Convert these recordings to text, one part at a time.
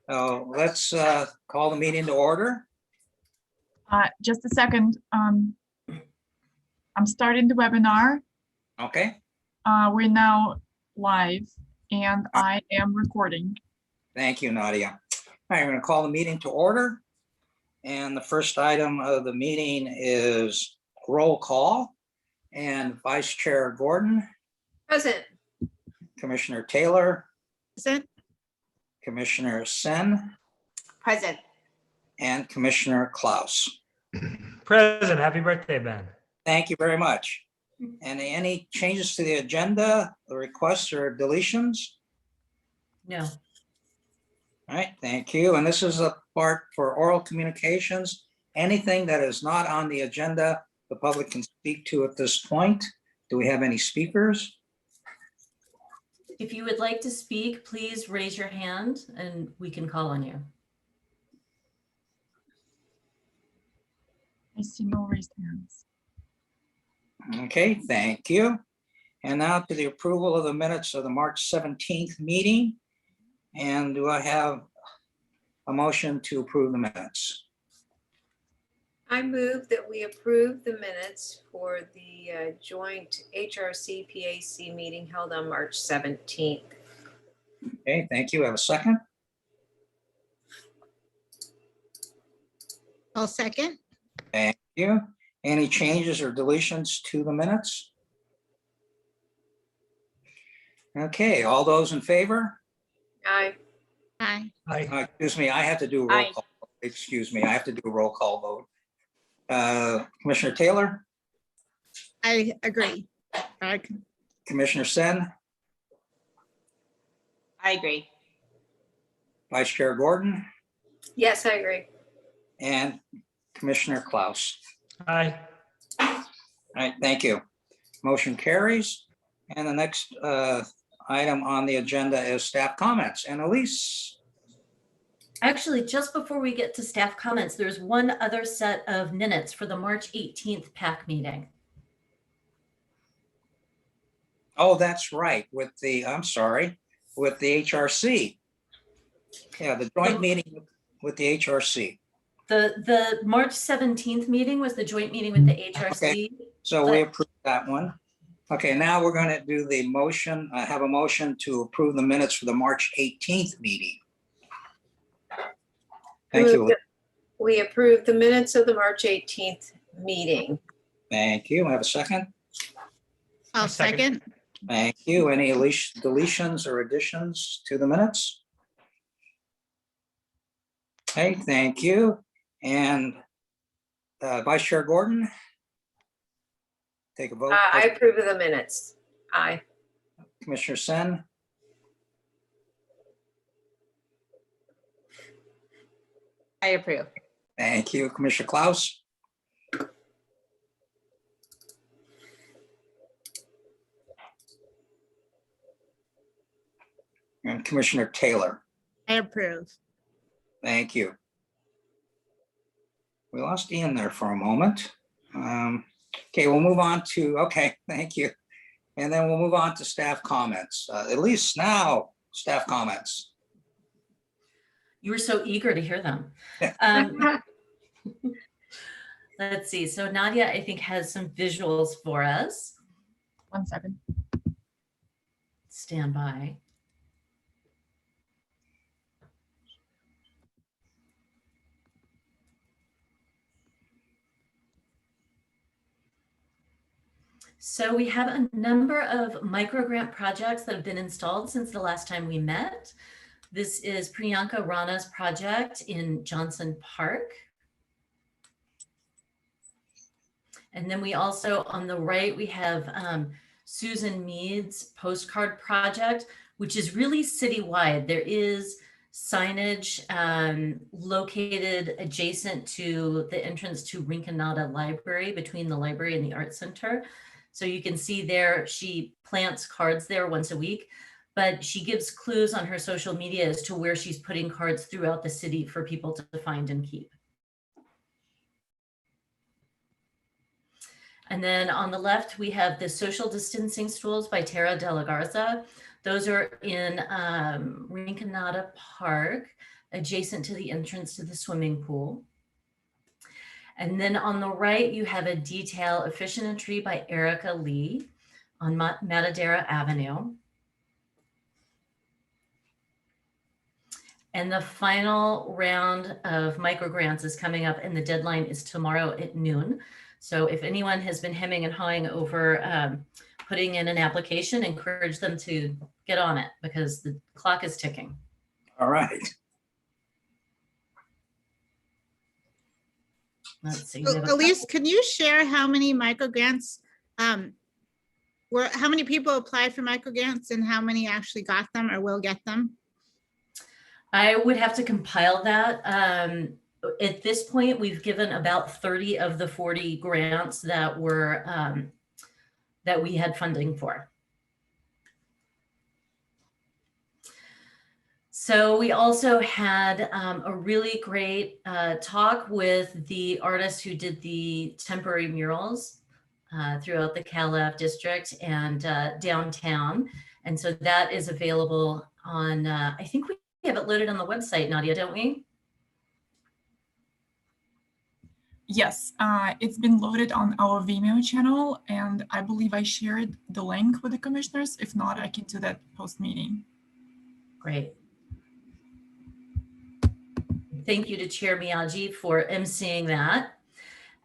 Let's call the meeting to order. Just a second. I'm starting the webinar. Okay, We're now live and I am recording. thank you, Nadia. All right, I'm going to call the meeting to order. And the first item of the meeting is roll call. And Vice Chair Gordon. Present. Commissioner Taylor. Present. Commissioner Sen. Present. And Commissioner Klaus. Present. Happy birthday, Ben. Thank you very much. And any changes to the agenda, the requests or deletions? No. All right, thank you. And this is a part for oral communications. Anything that is not on the agenda, the public can speak to at this point. Do we have any speakers? If you would like to speak, please raise your hand and we can call on you. I see no raised hands. Okay, thank you. And now to the approval of the minutes of the March 17th meeting. And do I have a motion to approve the minutes? I move that we approve the minutes for the joint Hrc PAC meeting held on March 17th. Okay, thank you. Have a second? I'll second. Thank you. Any changes or deletions to the minutes? Okay, all those in favor? Aye. Aye. Excuse me, I have to do a roll Aye. call. Excuse me, I have to do a roll call vote. Commissioner Taylor, I agree. Commissioner Sen, I agree. Vice Chair Gordon, Yes, I agree. and Commissioner Klaus. Aye. All right, thank you. Motion carries. And the next item on the agenda is staff comments. And Elise. Actually, just before we get to staff comments, there's one other set of minutes for the March 18th PAC meeting. Oh, that's right, with the, I'm sorry, with the HRC. Yeah, the joint meeting with the HRC. The March 17th meeting was the joint meeting with the HRC. Okay. So we approved that one. Okay, now we're going to do the motion. I have a motion to approve the minutes for the March 18th meeting. Thank you. We approve the minutes of the March 18th meeting. Thank you. I have a second. I'll second. Thank you. Any deletions or additions to the minutes? Okay, thank you. And Vice Chair Gordon, take a vote. I approve of the minutes. Aye. Commissioner Sen, I approve. thank you. Commissioner Klaus, and Commissioner Taylor. I approve. Thank you. We lost Ian there for a moment. Okay, we'll move on to, okay, thank you. And then we'll move on to staff comments. At least now, staff comments. You were so eager to hear them. Let's see. So Nadia, I think, has some visuals for us. 1 second. Stand by. So we have a number of microgrant projects that have been installed since the last time we met. This is Priyanka Rana's project in Johnson Park. And then we also, on the right, we have Susan Mead's Postcard project, which is really citywide. There is signage located adjacent to the entrance to Rinconada Library, between the library and the Art Center. So you can see there, she plants cards there once a week, but she gives clues on her social media as to where she's putting cards throughout the city for people to find and keep. And then on the left, we have the social distancing stools by Tara De La Garza. Those are in Rinconada Park. adjacent to the entrance to the swimming pool. And then on the right, you have a detail, Efficient Entry by Erica Lee on Matadera Avenue. And the final round of microgrants is coming up, and the deadline is tomorrow at noon. So if anyone has been hemming and hawing over putting in an application, encourage them to get on it because the clock is ticking. All right. Let's see. we have a Elise, couple- can you share how many microgrants, how many people applied for microgrants and how many actually got them or will get them? I would have to compile that. At this point, we've given about 30 of the 40 grants that were that we had funding for. So we also had a really great talk with the artists who did the temporary murals throughout the Calab district and downtown. And so that is available on, I think we have it loaded on the website, Nadia, don't we? Yes, it's been loaded on our Vimeo channel, and I believe I shared the link with the commissioners. If not, I can do that post-meeting. Great. Thank you to Chair Miyagi for emceeing that.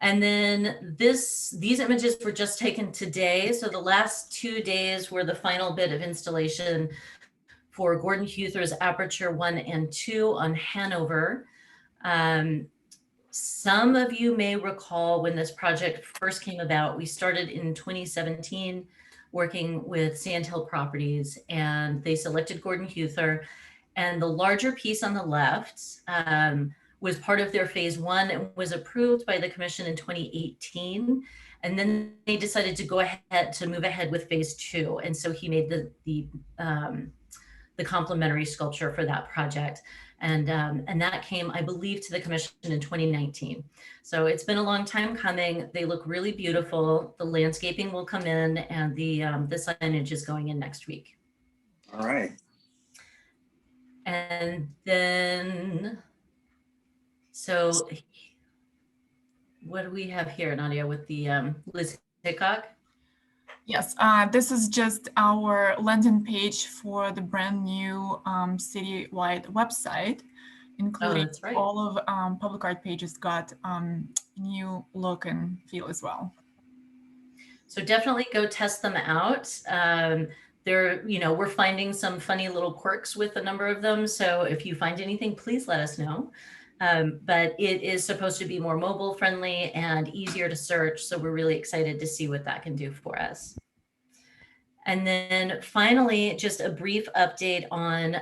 And then these images were just taken today. So the last 2 days were the final bit of installation for Gordon Huether's Aperture 1 and 2 on Hanover. Some of you may recall when this project first came about, we started in 2017 working with Sandhill Properties, and they selected Gordon Huether. And the larger piece on the left was part of their phase 1 and was approved by the commission in 2018. And then they decided to go ahead to move ahead with phase 2. And so he made the complementary sculpture for that project. And that came, I believe, to the commission in 2019. So it's been a long time coming. They look really beautiful. The landscaping will come in, and the signage is going in next week. All right. And then, so what do we have here, Nadia, with the Liz Hickok? Yes, this is just our landing page for the brand new citywide website, including that's right. all of public art pages got new look and feel as well. So definitely go test them out. We're finding some funny little quirks with a number of them. So if you find anything, please let us know. But it is supposed to be more mobile friendly and easier to search. So we're really excited to see what that can do for us. And then finally, just a brief update on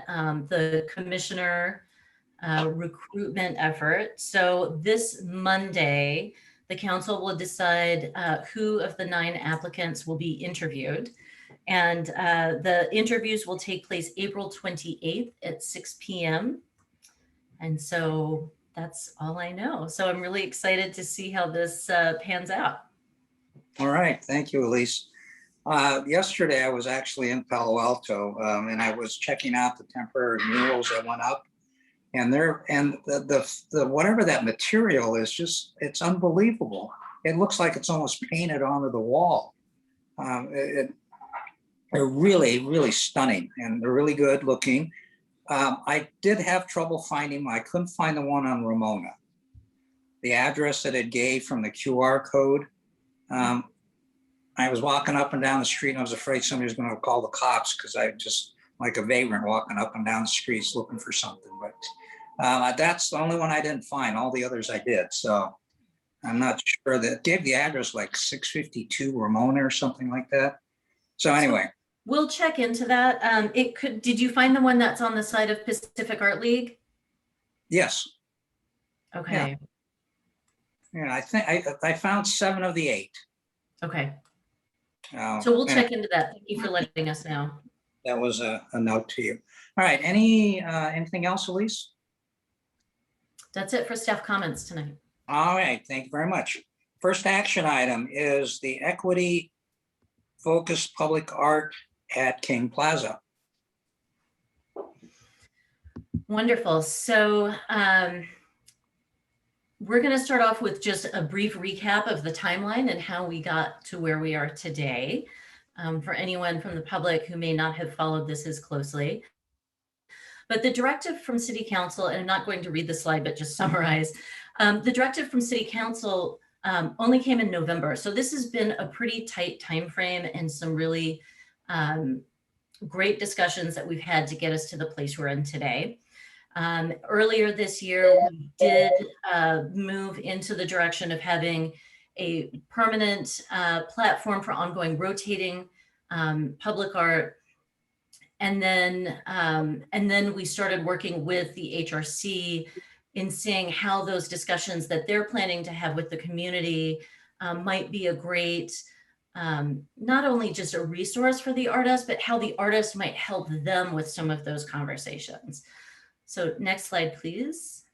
the commissioner recruitment effort. So this Monday, the council will decide who of the 9 applicants will be interviewed. And the interviews will take place April 28th at 6 p.m. And so that's all I know. So I'm really excited to see how this pans out. All right. Thank you, Elise. Yesterday, I was actually in Palo Alto, and I was checking out the temporary murals that went up. And the whatever that material is, just, it's unbelievable. It looks like it's almost painted onto the wall. They're really, really stunning, and they're really good looking. I did have trouble finding them. I couldn't find the one on Ramona. The address that it gave from the QR code. I was walking up and down the street, and I was afraid somebody was going to call the cops because I just like a vagrant walking up and down the streets looking for something. But that's the only one I didn't find. All the others I did. So I'm not sure that gave the address like 652 Ramona or something like that. So anyway. We'll check into that. Did you find the one that's on the side of Pacific Art League? Yes. Okay. Yeah, I think I found 7 of the 8. Okay. So we'll check into that. Thank you for letting us know. That was a note to you. All right. Anything else, Elise? That's it for staff comments tonight. All right. Thank you very much. First action item is the equity focused public art at King Plaza. Wonderful. So we're going to start off with just a brief recap of the timeline and how we got to where we are today. For anyone from the public who may not have followed this as closely. But the directive from City Council, and I'm not going to read the slide, but just summarize. The directive from City Council only came in November. So this has been a pretty tight time frame and some really great discussions that we've had to get us to the place we're in today. Earlier this year, we did move into the direction of having a permanent platform for ongoing rotating public art. And then we started working with the HRC in seeing how those discussions that they're planning to have with the community might be a great, not only just a resource for the artist, but how the artist might help them with some of those conversations. So next slide, please.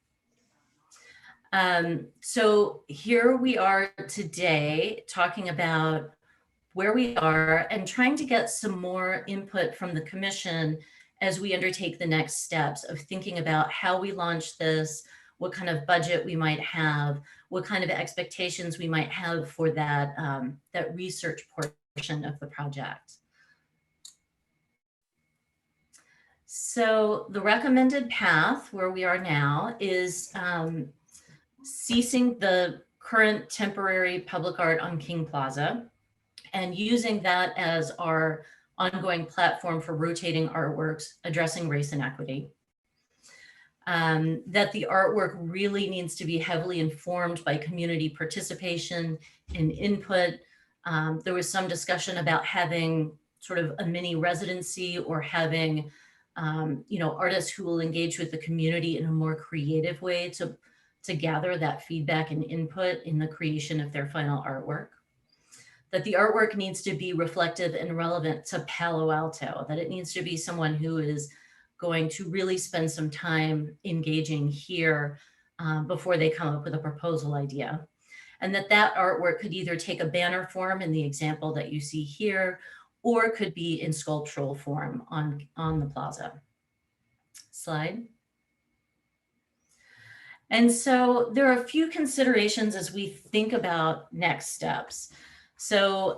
So here we are today talking about where we are and trying to get some more input from the commission as we undertake the next steps of thinking about how we launch this, what kind of budget we might have, what kind of expectations we might have for that, that research portion of the project. So the recommended path where we are now is ceasing the current temporary public art on King Plaza and using that as our ongoing platform for rotating artworks addressing race and equity. That the artwork really needs to be heavily informed by community participation and input. There was some discussion about having sort of a mini residency or having artists who will engage with the community in a more creative way to gather that feedback and input in the creation of their final artwork. That the artwork needs to be reflective and relevant to Palo Alto, that it needs to be someone who is going to really spend some time engaging here before they come up with a proposal idea. And that artwork could either take a banner form in the example that you see here, or could be in sculptural form on the plaza. Slide. And so there are a few considerations as we think about next steps. So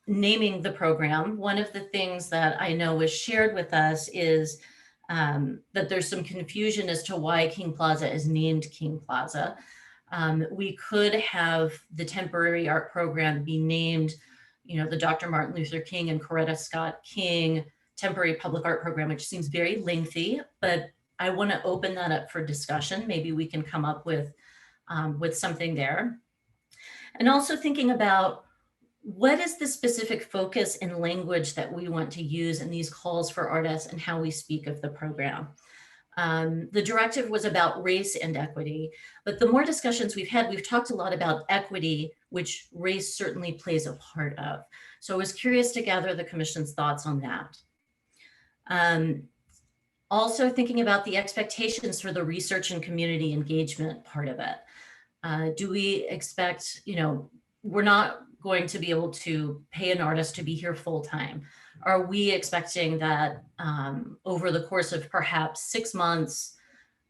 naming the program, one of the things that I know was shared with us is that there's some confusion as to why King Plaza is named King Plaza. We could have the temporary art program be named, the Dr. Martin Luther King and Coretta Scott King temporary public art program, which seems very lengthy, but I want to open that up for discussion. Maybe we can come up with something there. And also thinking about what is the specific focus and language that we want to use in these calls for artists and how we speak of the program. The directive was about race and equity, but the more discussions we've had, we've talked a lot about equity, which race certainly plays a part of. So I was curious to gather the commission's thoughts on that. Also thinking about the expectations for the research and community engagement part of it. Do we expect, we're not going to be able to pay an artist to be here full time. Are we expecting that over the course of perhaps 6 months,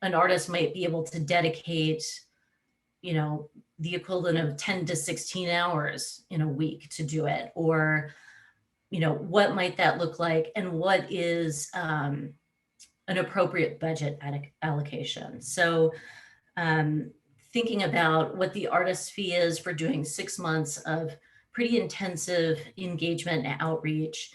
an artist might be able to dedicate, the equivalent of 10 to 16 hours in a week to do it? Or, what might that look like? And what is an appropriate budget allocation? So thinking about what the artist's fee is for doing 6 months of pretty intensive engagement and outreach,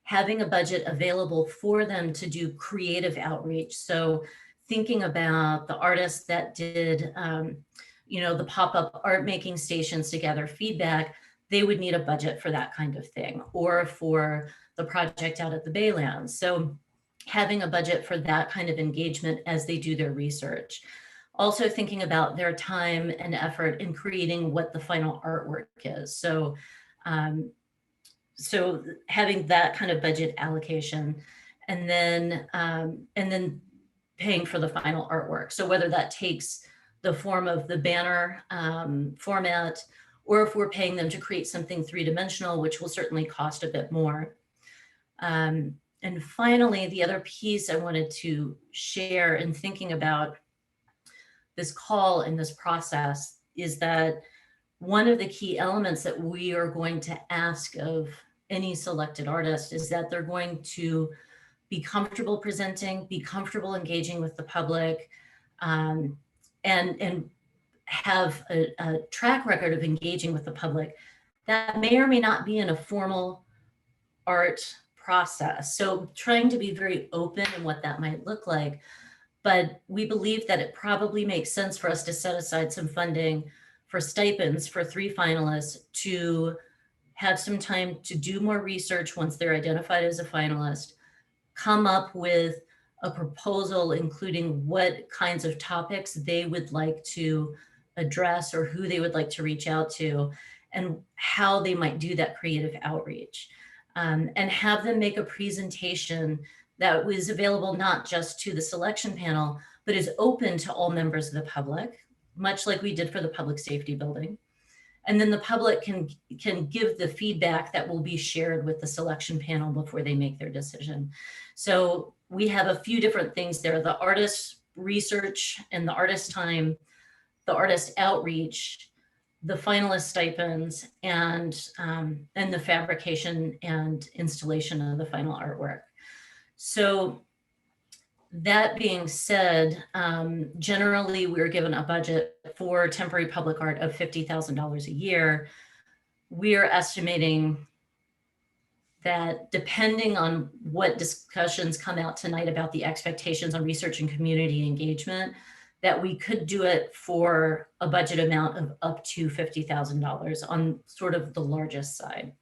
having a budget available for them to do creative outreach. So thinking about the artists that did, the pop-up art making stations to gather feedback, they would need a budget for that kind of thing, or for the project out at the Baylands. So having a budget for that kind of engagement as they do their research. Also thinking about their time and effort in creating what the final artwork is. So, so having that kind of budget allocation, and then paying for the final artwork. So whether that takes the form of the banner format, or if we're paying them to create something three-dimensional, which will certainly cost a bit more. And finally, the other piece I wanted to share in thinking about this call and this process is that one of the key elements that we are going to ask of any selected artist is that they're going to be comfortable presenting, be comfortable engaging with the public, and have a track record of engaging with the public that may or may not be in a formal art process. So trying to be very open in what that might look like. But we believe that it probably makes sense for us to set aside some funding for stipends for 3 finalists to have some time to do more research once they're identified as a finalist, come up with a proposal including what kinds of topics they would like to address or who they would like to reach out to and how they might do that creative outreach, and have them make a presentation that was available not just to the selection panel, but is open to all members of the public, much like we did for the public safety building. And then the public can give the feedback that will be shared with the selection panel before they make their decision. So we have a few different things there: the artist research and the artist time, the artist outreach, the finalist stipends, and the fabrication and installation of the final artwork. So that being said, generally we're given a budget for temporary public art of $50,000 a year. We're estimating that depending on what discussions come out tonight about the expectations on research and community engagement, that we could do it for a budget amount of up to $50,000 on sort of the largest side.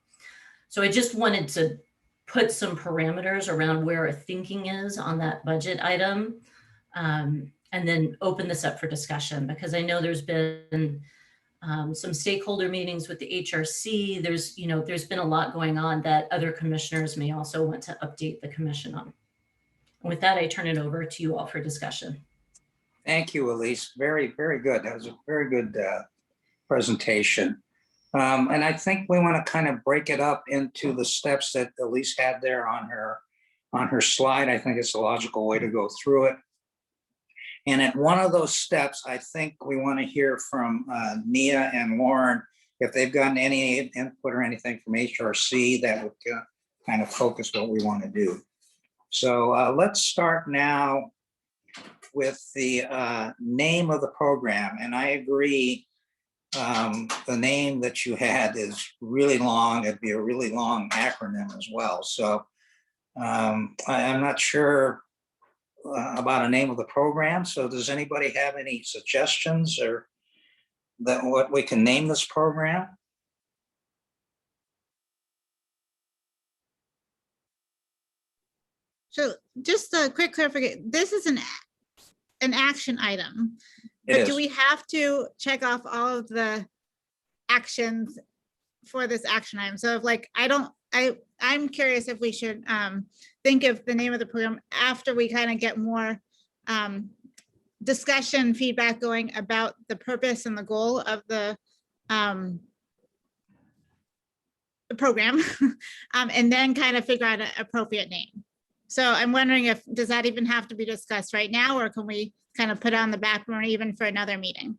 So I just wanted to put some parameters around where our thinking is on that budget item, and then open this up for discussion, because I know there's been some stakeholder meetings with the HRC. There's been a lot going on that other commissioners may also want to update the commission on. With that, I turn it over to you all for discussion. Thank you, Elise. Very, very good. That was a very good presentation. And I think we want to kind of break it up into the steps that Elise had there on her slide. I think it's a logical way to go through it. And at one of those steps, I think we want to hear from Nia and Lauren if they've gotten any input or anything from HRC that would kind of focus what we want to do. So let's start now with the name of the program. And I agree, the name that you had is really long. It'd be a really long acronym as well. So I'm not sure about a name of the program. So does anybody have any suggestions or that what we can name this program? So just a quick clarification, this is an action item, It but is. do we have to check off all of the actions for this action item? So if like, I'm curious if we should think of the name of the program after we kind of get more discussion feedback going about the purpose and the goal of the program, and then kind of figure out an appropriate name. So I'm wondering does that even have to be discussed right now, or can we kind of put it on the back burner even for another meeting?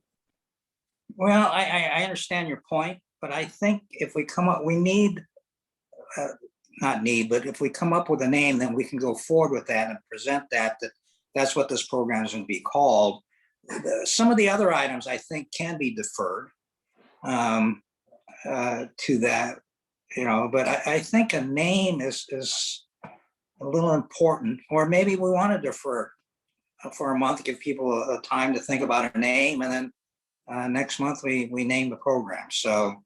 Well, I understand your point, but I think if we come up, we need, not need, but if we come up with a name, then we can go forward with that and present that's what this program is going to be called. Some of the other items I think can be deferred to that, but I think a name is a little important, or maybe we want to defer for a month, give people a time to think about a name, and then next month we name the program. So,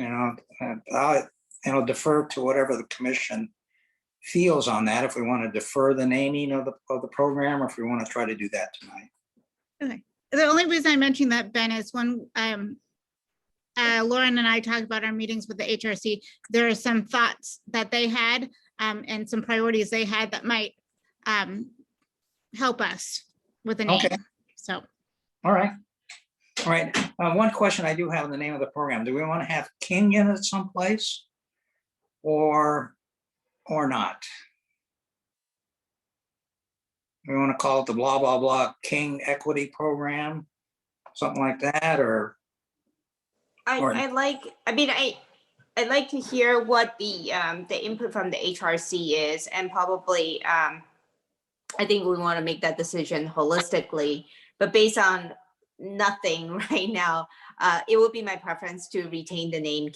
I'll defer to whatever the commission feels on that, if we want to defer the naming of the program, or if we want to try to do that tonight. Okay. The only reason I mentioned that, Ben, is when Lauren and I talked about our meetings with the HRC, there are some thoughts that they had and some priorities they had that might help us with the name. Okay. So. All right. One question I do have in the name of the program: do we want to have King in it someplace, or not? We want to call it the blah, blah, blah King Equity Program, something like that, or? Or- I'd like to hear what the input from the HRC is, and probably, I think we want to make that decision holistically, but based on nothing right now, it would be my preference to retain the name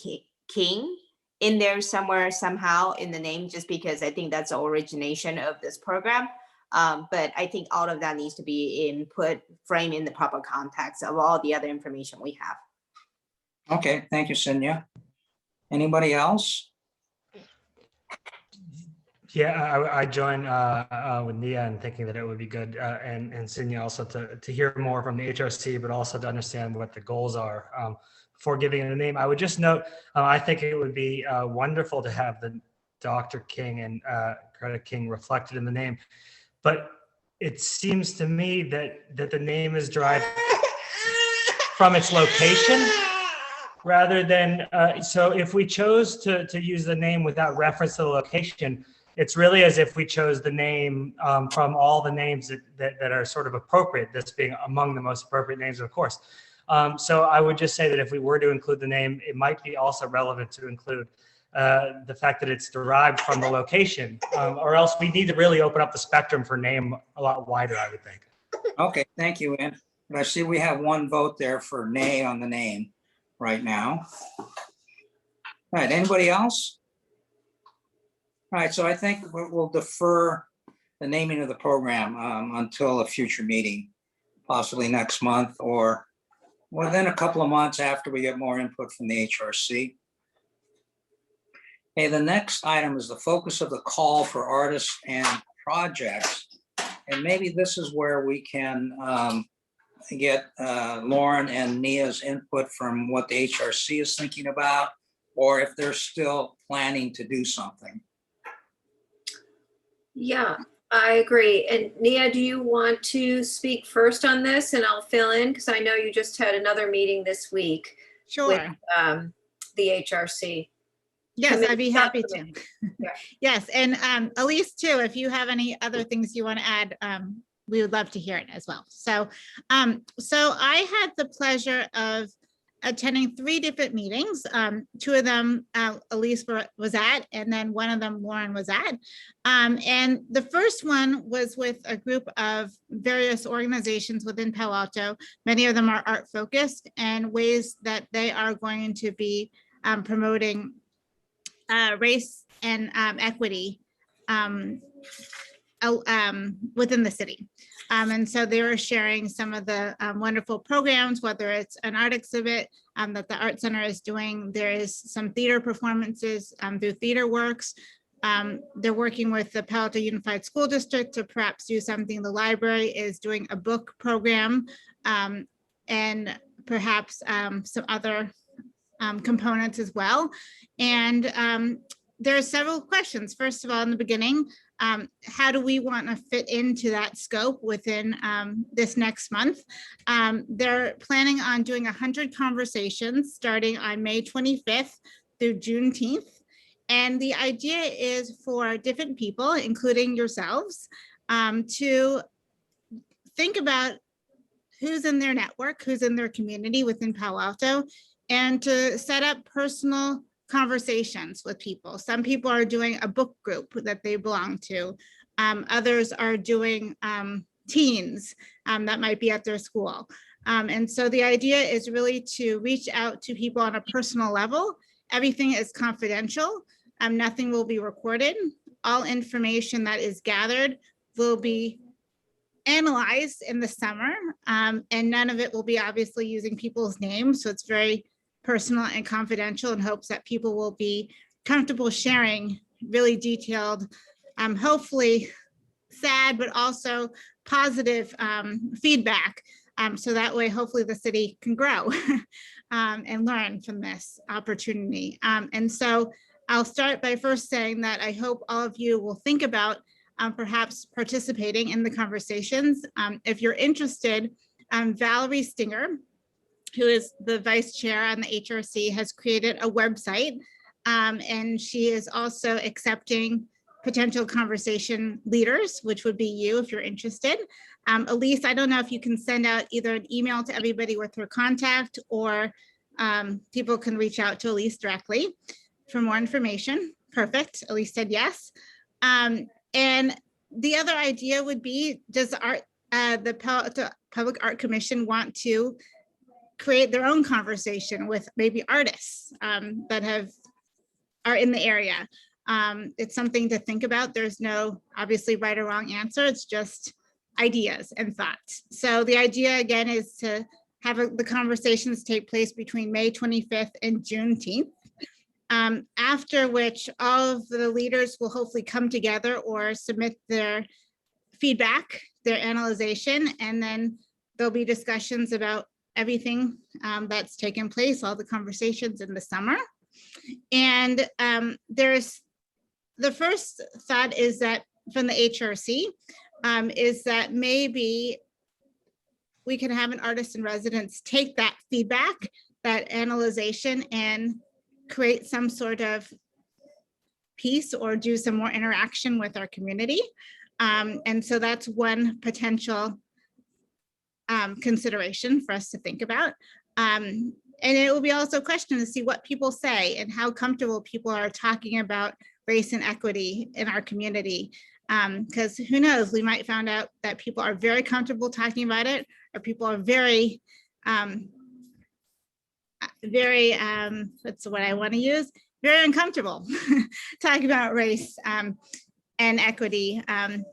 King in there somewhere, somehow in the name, just because I think that's the origination of this program. But I think all of that needs to be framed in the proper context of all the other information we have. Okay, thank you, Cindy. Anybody else? Yeah, I join with Nia in thinking that it would be good, and Cindy also to hear more from the HRC, but also to understand what the goals are before giving it a name. I would just note, I think it would be wonderful to have the Dr. King and Greta King reflected in the name, but it seems to me that the name is derived from its location rather than, so if we chose to use the name without reference to the location, it's really as if we chose the name from all the names that are sort of appropriate, this being among the most appropriate names, of course. So I would just say that if we were to include the name, it might be also relevant to include the fact that it's derived from the location, or else we need to really open up the spectrum for name a lot wider, I would think. Okay, thank you, Ann. But I see we have one vote there for nay on the name right now. All right, anybody else? All right, so I think we'll defer the naming of the program until a future meeting, possibly next month or within a couple of months after we get more input from the HRC. Okay, the next item is the focus of the call for artists and projects. And maybe this is where we can get Lauren and Nia's input from what the HRC is thinking about, or if they're still planning to do something. Yeah, I agree. And Nia, do you want to speak first on this and I'll fill in? Because I know you just had another meeting this week Sure. with the HRC. Yes, I'd be happy to. Yeah. Yes, and Elise too, if you have any other things you want to add, we would love to hear it as well. So, so I had the pleasure of attending 3 different meetings. 2 of them Elise was at, and then one of them Lauren was at. And the first one was with a group of various organizations within Palo Alto. Many of them are art focused, and ways that they are going to be promoting race and equity within the city. And so they were sharing some of the wonderful programs, whether it's an art exhibit that the Art Center is doing. There is some theater performances through Theater Works. They're working with the Palo Alto Unified School District to perhaps do something. The library is doing a book program, and perhaps some other components as well. And there are several questions. First of all, in the beginning, how do we want to fit into that scope within this next month? They're planning on doing 100 conversations starting on May 25th through Juneteenth. And the idea is for different people, including yourselves, to think about who's in their network, who's in their community within Palo Alto, and to set up personal conversations with people. Some people are doing a book group that they belong to. Others are doing teens that might be at their school. And so the idea is really to reach out to people on a personal level. Everything is confidential. Nothing will be recorded. All information that is gathered will be analyzed in the summer, and none of it will be obviously using people's names. So it's very personal and confidential, in hopes that people will be comfortable sharing really detailed, hopefully sad, but also positive feedback. So that way, hopefully the city can grow and learn from this opportunity. And so I'll start by first saying that I hope all of you will think about perhaps participating in the conversations. If you're interested, Valerie Stinger, who is the vice chair on the HRC, has created a website, and she is also accepting potential conversation leaders, which would be you if you're interested. Elise, I don't know if you can send out either an email to everybody with her contact, or people can reach out to Elise directly for more information. Perfect. Elise said yes. And the other idea would be, does the Public Art Commission want to create their own conversation with maybe artists that are in the area? It's something to think about. There's no obviously right or wrong answer. It's just ideas and thoughts. So the idea again is to have the conversations take place between May 25th and Juneteenth, after which all of the leaders will hopefully come together or submit their feedback, their analyzation, and then there'll be discussions about everything that's taken place, all the conversations in the summer. And there's the first thought is that from the HRC is that maybe we can have an artist in residence take that feedback, that analyzation, and create some sort of piece or do some more interaction with our community. And so that's one potential consideration for us to think about. And it will be also a question to see what people say and how comfortable people are talking about race and equity in our community. Because who knows, we might find out that people are very comfortable talking about it, or people are very, that's what I want to use, very uncomfortable talking about race and equity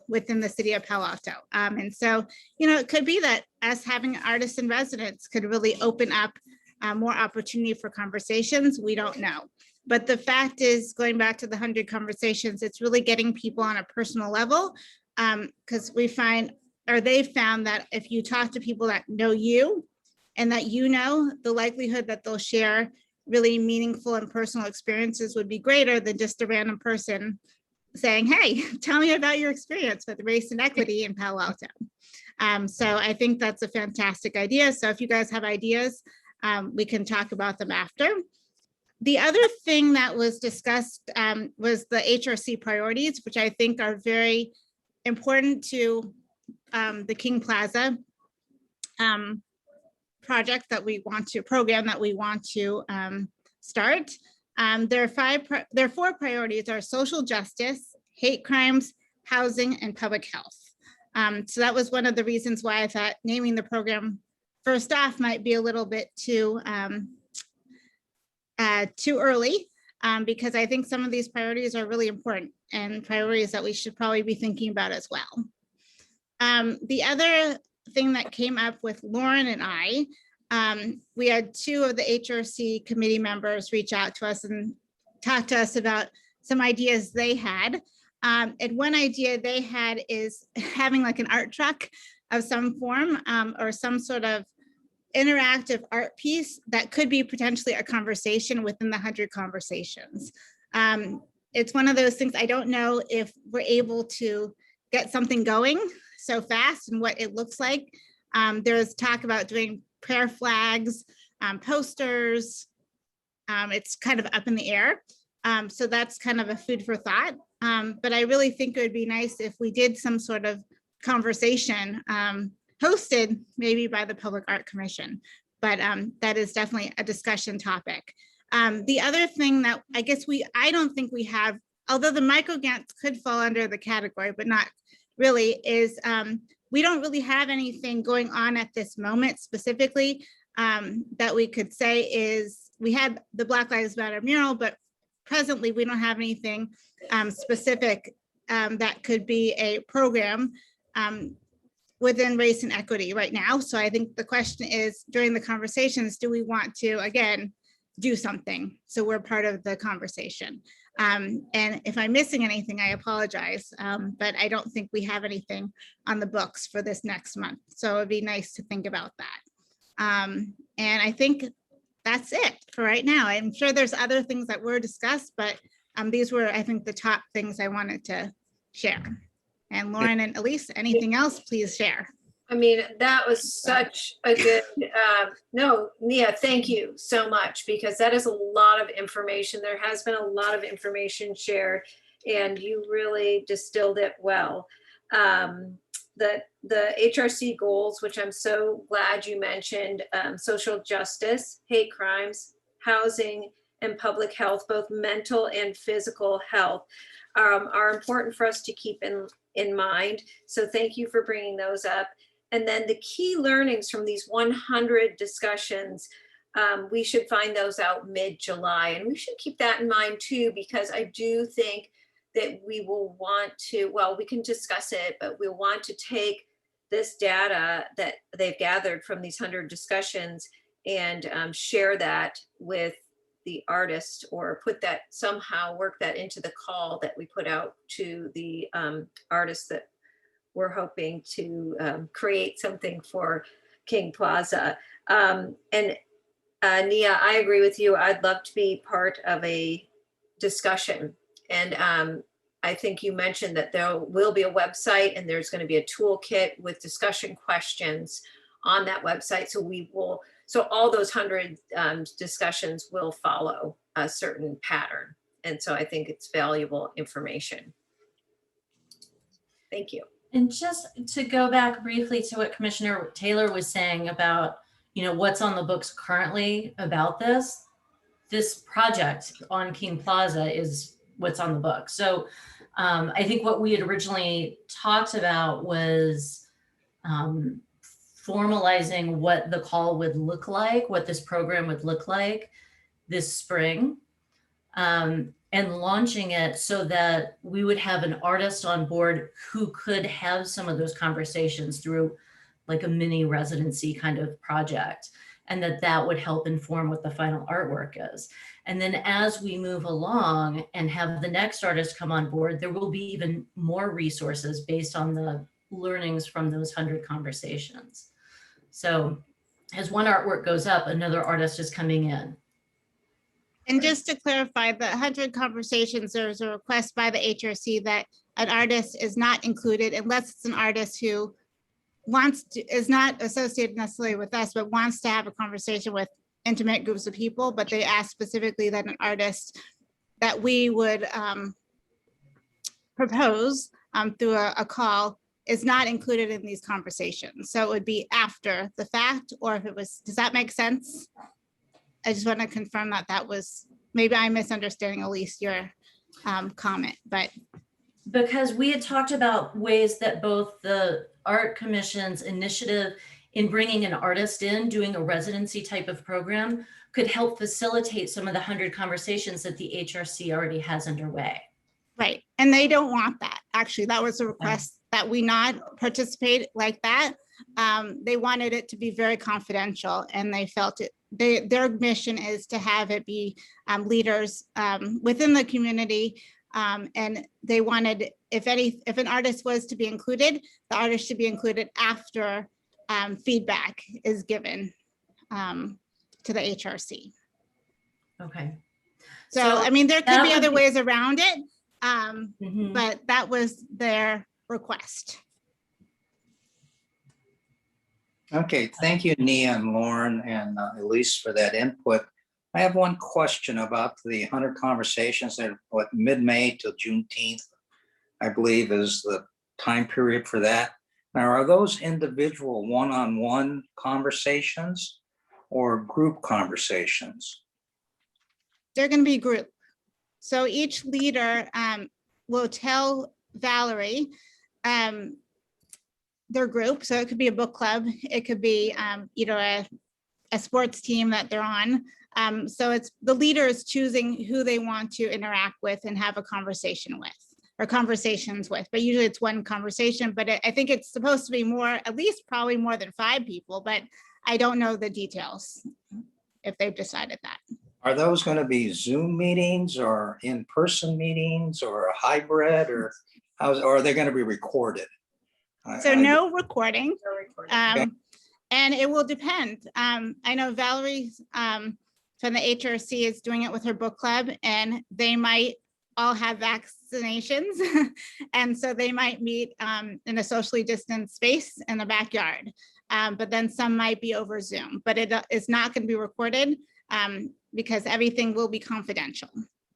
within the city of Palo Alto. And so, it could be that us having artists in residence could really open up more opportunity for conversations. We don't know. But the fact is, going back to the 100 conversations, it's really getting people on a personal level, because we find, or they've found that if you talk to people that know you and that the likelihood that they'll share really meaningful and personal experiences would be greater than just a random person saying, hey, tell me about your experience with race and equity in Palo Alto. So I think that's a fantastic idea. So if you guys have ideas, we can talk about them after. The other thing that was discussed was the Hrc priorities, which I think are very important to the King Plaza program that we want to start. There are 4 priorities: are social justice, hate crimes, housing, and public health. So that was one of the reasons why I thought naming the program first off might be a little bit too early, because I think some of these priorities are really important and priorities that we should probably be thinking about as well. The other thing that came up with Lauren and I, we had 2 of the HRC committee members reach out to us and talk to us about some ideas they had. And one idea they had is having like an art truck of some form, or some sort of interactive art piece that could be potentially a conversation within the 100 conversations. It's one of those things, I don't know if we're able to get something going so fast and what it looks like. There's talk about doing prayer flags, posters. It's kind of up in the air. So that's kind of a food for thought. But I really think it would be nice if we did some sort of conversation hosted maybe by the Public Art Commission, but that is definitely a discussion topic. The other thing that I don't think we have, although the microgrants could fall under the category, but not really, is we don't really have anything going on at this moment specifically that we could say is, we had the Black Lives Matter mural, but presently we don't have anything specific that could be a program within race and equity right now. So I think the question is, during the conversations, do we want to, again, do something so we're part of the conversation? And if I'm missing anything, I apologize, but I don't think we have anything on the books for this next month. So it'd be nice to think about that. And I think that's it for right now. I'm sure there's other things that were discussed, but these were, I think, the top things I wanted to share. And Lauren and Elise, anything else, please share. I mean, that was such a good, no, Nia, thank you so much, because that is a lot of information. There has been a lot of information shared. and you really distilled it well. The HRC goals, which I'm so glad you mentioned, social justice, hate crimes, housing, and public health, both mental and physical health, are important for us to keep in mind. So thank you for bringing those up. And then the key learnings from these 100 discussions, we should find those out mid-July. And we should keep that in mind too, because I do think that we will want to, well, we can discuss it, but we'll want to take this data that they've gathered from these 100 discussions and share that with the artist, or put that somehow, work that into the call that we put out to the artists that we're hoping to create something for King Plaza. And Nia, I agree with you. I'd love to be part of a discussion. And I think you mentioned that there will be a website and there's going to be a toolkit with discussion questions on that website. So all those 100 discussions will follow a certain pattern. And so I think it's valuable information. Thank you. And just to go back briefly to what Commissioner Taylor was saying about, what's on the books currently about this project on King Plaza is what's on the book. So I think what we had originally talked about was formalizing what the call would look like, what this program would look like this spring, and launching it so that we would have an artist on board who could have some of those conversations through like a mini residency kind of project, and that would help inform what the final artwork is. And then as we move along and have the next artist come on board, there will be even more resources based on the learnings from those 100 conversations. So as one artwork goes up, another artist is coming in. And just to clarify, the 100 conversations, there's a request by the HRC that an artist is not included unless it's an artist who is not associated necessarily with us, but wants to have a conversation with intimate groups of people. But they asked specifically that an artist that we would propose through a call is not included in these conversations. So it would be after the fact, or if it was, does that make sense? I just want to confirm that was, maybe I'm misunderstanding Elise, your comment, but. Because we had talked about ways that both the Art Commission's initiative in bringing an artist in, doing a residency type of program, could help facilitate some of the 100 conversations that the HRC already has underway. Right, and they don't want that. Actually, that was a request that we not participate like that. They wanted it to be very confidential, and they felt it. Their mission is to have it be leaders within the community, and they wanted, if an artist was to be included, the artist should be included after feedback is given to the HRC. Okay. So I mean, there could be other ways around it, Mm-hmm. but that was their request. Okay, thank you, Nia and Lauren and Elise for that input. I have one question about the 100 conversations that mid-May till Juneteenth, I believe is the time period for that. Now, are those individual one-on-one conversations or group conversations? They're going to be group. So each leader will tell Valerie their group. So it could be a book club. It could be, a sports team that they're on. So it's the leader is choosing who they want to interact with and have a conversation with, or conversations with, but usually it's one conversation, but I think it's supposed to be more, at least probably more than 5 people, but I don't know the details if they've decided that. Are those going to be Zoom meetings or in-person meetings or a hybrid, or are they going to be recorded? So no recording. No recording. And it will depend. I know Valerie from the HRC is doing it with her book club, and they might all have vaccinations. And so they might meet in a socially distanced space in the backyard. But then some might be over Zoom, but it is not going to be recorded because everything will be confidential.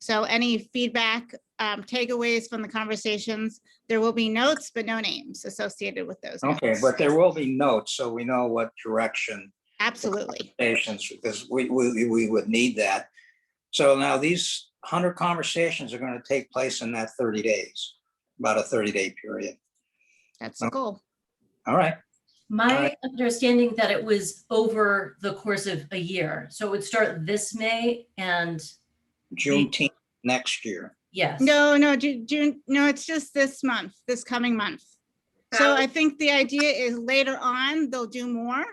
So any feedback, takeaways from the conversations, there will be notes, but no names associated with those. Okay, notes. but there will be notes, so we know what direction. Absolutely. Conversations, because we would need that. So now these 100 conversations are going to take place in that 30 days, about a 30-day period. That's the goal. All right. My understanding that it was over the course of a year. So it would start this May and Juneteenth next year. yes. No, June, no, it's just this month, this coming month. So I think the idea is later on, they'll do more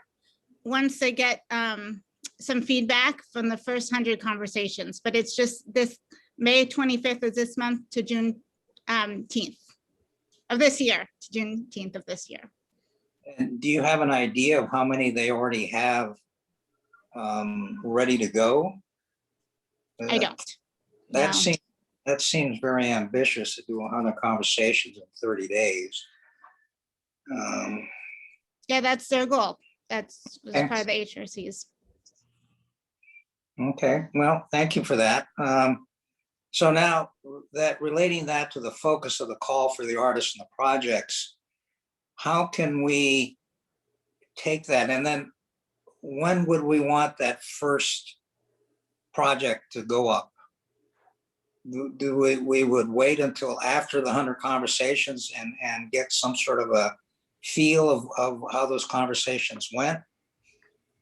once they get some feedback from the first 100 conversations, but it's just this May 25th of this month to June 10th of this year, to June 10th of this year. And do you have an idea of how many they already have ready to go? I don't. That No. seems very ambitious to do 100 conversations in 30 days. Yeah, that's their goal. That's Okay. part of the HRCs. Okay, well, thank you for that. So now that relating that to the focus of the call for the artists and the projects, how can we take that? And then when would we want that first project to go up? We would wait until after the 100 conversations and get some sort of a feel of how those conversations went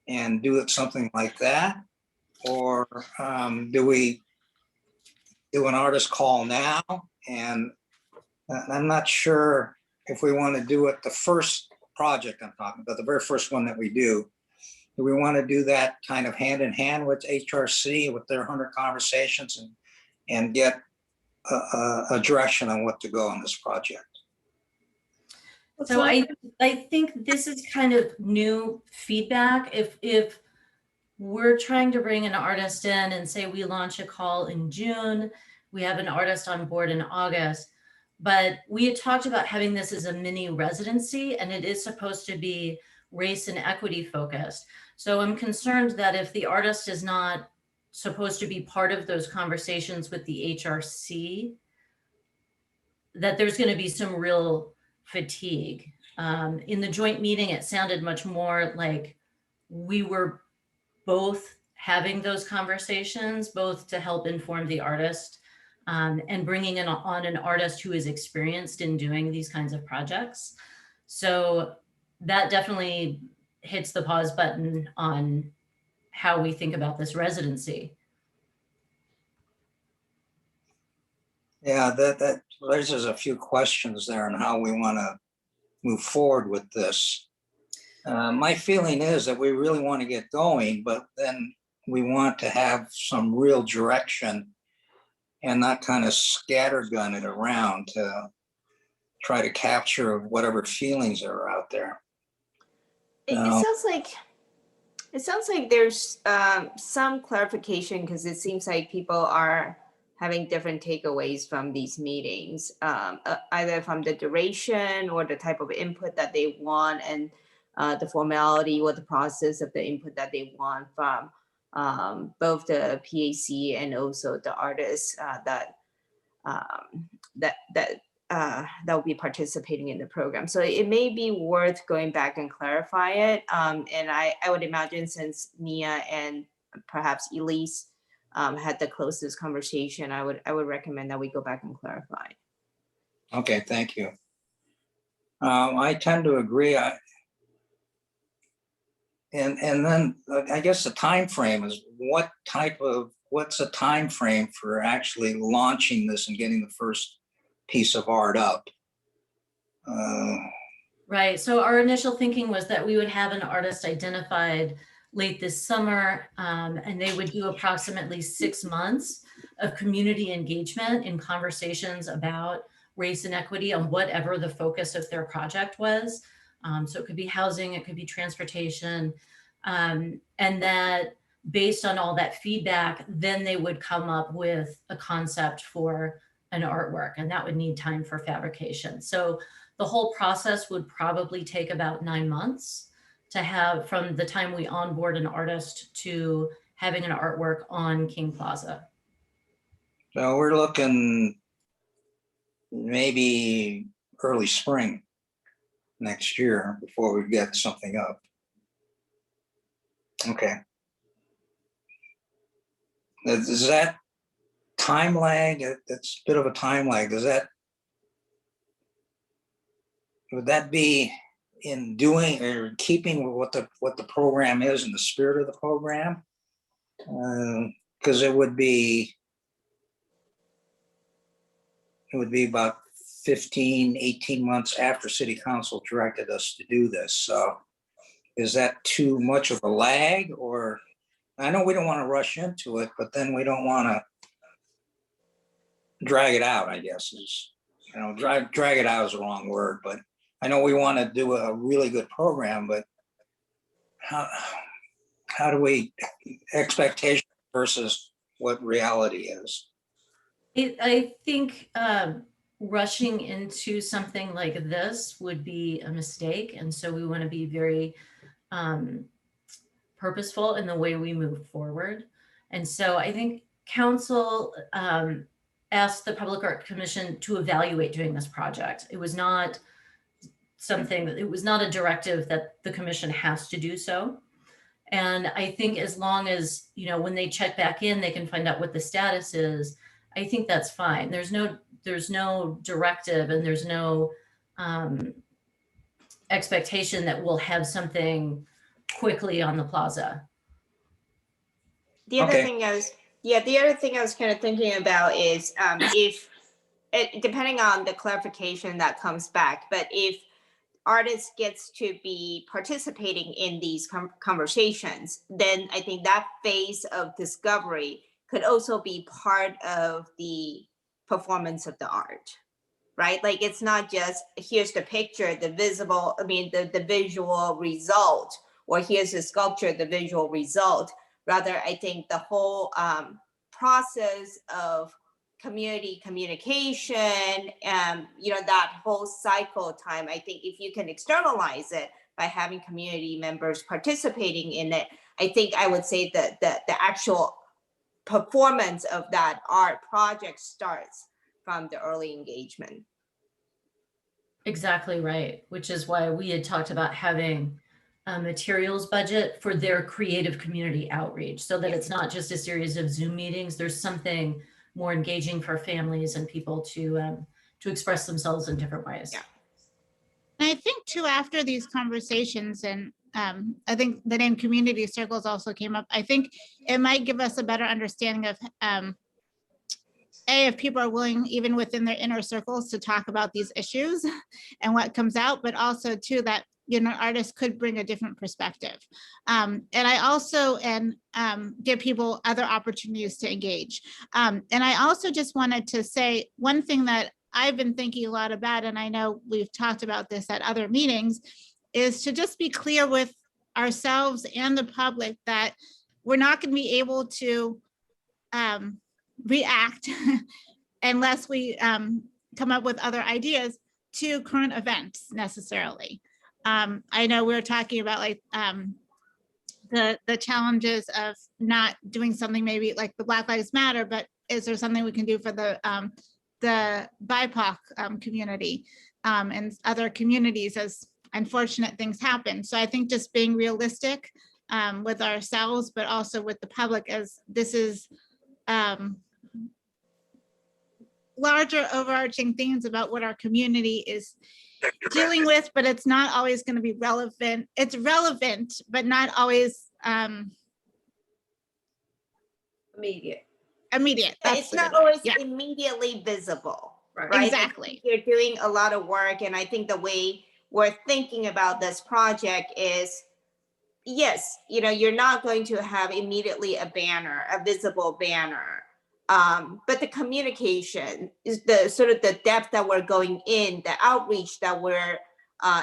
and do it something like that? Or do we do an artist call now? And I'm not sure if we want to do it the first project I'm talking about, the very first one that we do. Do we want to do that kind of hand in hand with HRC with their 100 conversations and get a direction on what to go on this project? So I think this is kind of new feedback. If we're trying to bring an artist in and say we launch a call in June, we have an artist on board in August, but we had talked about having this as a mini residency, and it is supposed to be race and equity focused. So I'm concerned that if the artist is not supposed to be part of those conversations with the HRC, that there's going to be some real fatigue. In the joint meeting, it sounded much more like we were both having those conversations, both to help inform the artist and bringing on an artist who is experienced in doing these kinds of projects. So that definitely hits the pause button on how we think about this residency. Yeah, that raises a few questions there on how we want to move forward with this. My feeling is that we really want to get going, but then we want to have some real direction and not kind of scattergun it around to try to capture whatever feelings are out there. It sounds like there's some clarification, because it seems like people are having different takeaways from these meetings, either from the duration or the type of input that they want, and the formality or the process of the input that they want from both the PAC and also the artists that will be participating in the program. So it may be worth going back and clarify it. And I would imagine, since Nia and perhaps Elise had the closest conversation, I would recommend that we go back and clarify. Okay, thank you. I tend to agree. And then I guess the time frame is what's a time frame for actually launching this and getting the first piece of art up? Right. So our initial thinking was that we would have an artist identified late this summer, and they would do approximately 6 months of community engagement in conversations about race and equity on whatever the focus of their project was. So it could be housing, it could be transportation, and that based on all that feedback, then they would come up with a concept for an artwork, and that would need time for fabrication. So the whole process would probably take about 9 months to have, from the time we onboard an artist to having an artwork on King Plaza. So we're looking maybe early spring next year before we get something up. Okay. Is that time lag? That's a bit of a time lag. Would that be in doing or keeping with what the program is and the spirit of the program? Because it would be about 15, 18 months after City Council directed us to do this. So is that too much of a lag? Or I know we don't want to rush into it, but then we don't want to drag it out, I guess is, drag it out is the wrong word, but I know we want to do a really good program, but how do we expectation versus what reality is? I think rushing into something like this would be a mistake. And so we want to be very purposeful in the way we move forward. And so I think council asked the Public Art Commission to evaluate doing this project. It was not it was not a directive that the commission has to do so. And I think as long as, when they check back in, they can find out what the status is. I think that's fine. There's no directive and there's no expectation that we'll have something quickly on the plaza. The other Okay. thing the other thing I was kind of thinking about is if depending on the clarification that comes back, but if artists gets to be participating in these conversations, then I think that phase of discovery could also be part of the performance of the art, right? Like it's not just here's the picture, the visual result, or here's the sculpture, the visual result. Rather, I think the whole process of community communication and that whole cycle time, I think if you can externalize it by having community members participating in it, I think I would say that the actual performance of that art project starts from the early engagement. Exactly right, which is why we had talked about having a materials budget for their creative community outreach, so that it's not just a series of Zoom meetings. There's something more engaging for families and people to express themselves in different ways. Yeah. And I think too, after these conversations, and I think the name community circles also came up, I think it might give us a better understanding of if people are willing, even within their inner circles, to talk about these issues and what comes out, but also too that artists could bring a different perspective. And I also give people other opportunities to engage. And I also just wanted to say one thing that I've been thinking a lot about, and I know we've talked about this at other meetings, is to just be clear with ourselves and the public that we're not going to be able to react unless we come up with other ideas to current events necessarily. I know we're talking about like the challenges of not doing something maybe like the Black Lives Matter, but is there something we can do for the BIPOC community and other communities as unfortunate things happen? So I think just being realistic with ourselves, but also with the public, as this is larger overarching themes about what our community is dealing with, but it's not always going to be relevant. It's relevant, but not always Immediate. That's it's not always immediately visible, right? Exactly. You're doing a lot of work, and I think the way we're thinking about this project is, yes, you're not going to have immediately a visible banner. But the communication is the sort of the depth that we're going in, the outreach that we're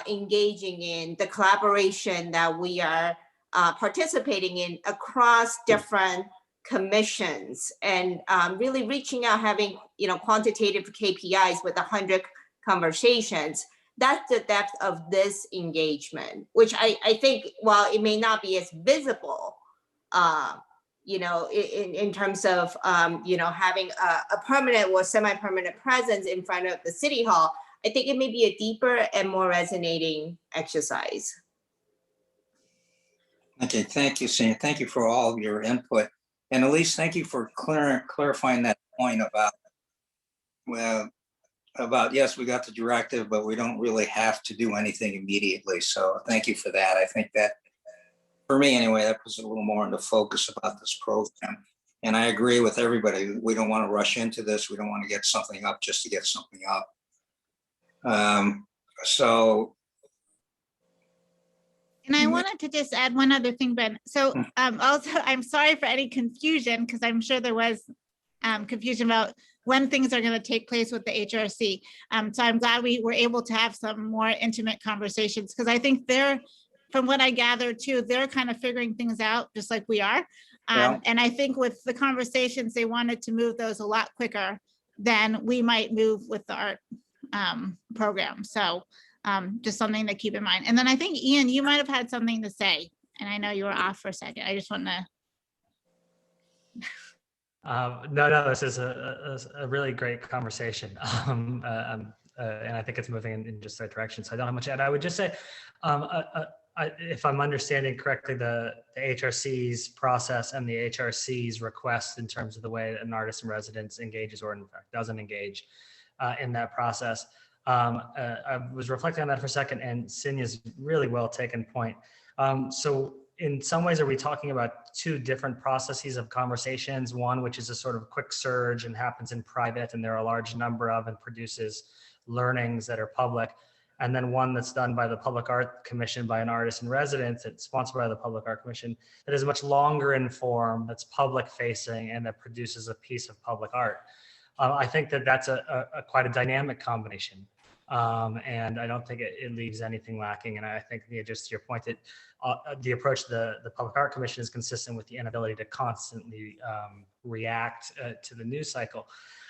engaging in, the collaboration that we are participating in across different commissions, and really reaching out, having quantitative KPIs with 100 conversations. That's the depth of this engagement, which I think, while it may not be as visible, you know, in terms of, you know, having a permanent or semi-permanent presence in front of the city hall, I think it may be a deeper and more resonating exercise. Okay, thank you, Sam. Thank you for all of your input. And Elise, thank you for clarifying that point about, well, yes, we got the directive, but we don't really have to do anything immediately. So thank you for that. I think that, for me anyway, that was a little more into focus about this program. And I agree with everybody. We don't want to rush into this. We don't want to get something up just to get something up. So. And I wanted to just add one other thing, Ben. So also, I'm sorry for any confusion, because I'm sure there was confusion about when things are going to take place with the HRC. So I'm glad we were able to have some more intimate conversations, because I think they're, from what I gathered too, they're kind of figuring things out just like we are. Yeah. And I think with the conversations, they wanted to move those a lot quicker than we might move with the art program. So just something to keep in mind. And then I think, Ian, you might have had something to say, and I know you were off for a second. I just want to. No, this is a really great conversation. And I think it's moving in just the right direction. So I don't have much to add. I would just say, if I'm understanding correctly, the HRC's process and the HRC's request in terms of the way that an artist in residence engages, or in fact doesn't engage in that process. I was reflecting on that for a second, and Cinya's really well taken point. So in some ways, are we talking about two different processes of conversations? One, which is a sort of quick surge and happens in private, and there are a large number of and produces learnings that are public. And then one that's done by the Public Art Commission by an artist in residence, that's sponsored by the Public Art Commission, that is much longer in form, that's public facing, and that produces a piece of public art. I think that that's quite a dynamic combination. And I don't think it leaves anything lacking. And I think, just to your point, that the approach the Public Art Commission is consistent with the inability to constantly react to the news cycle.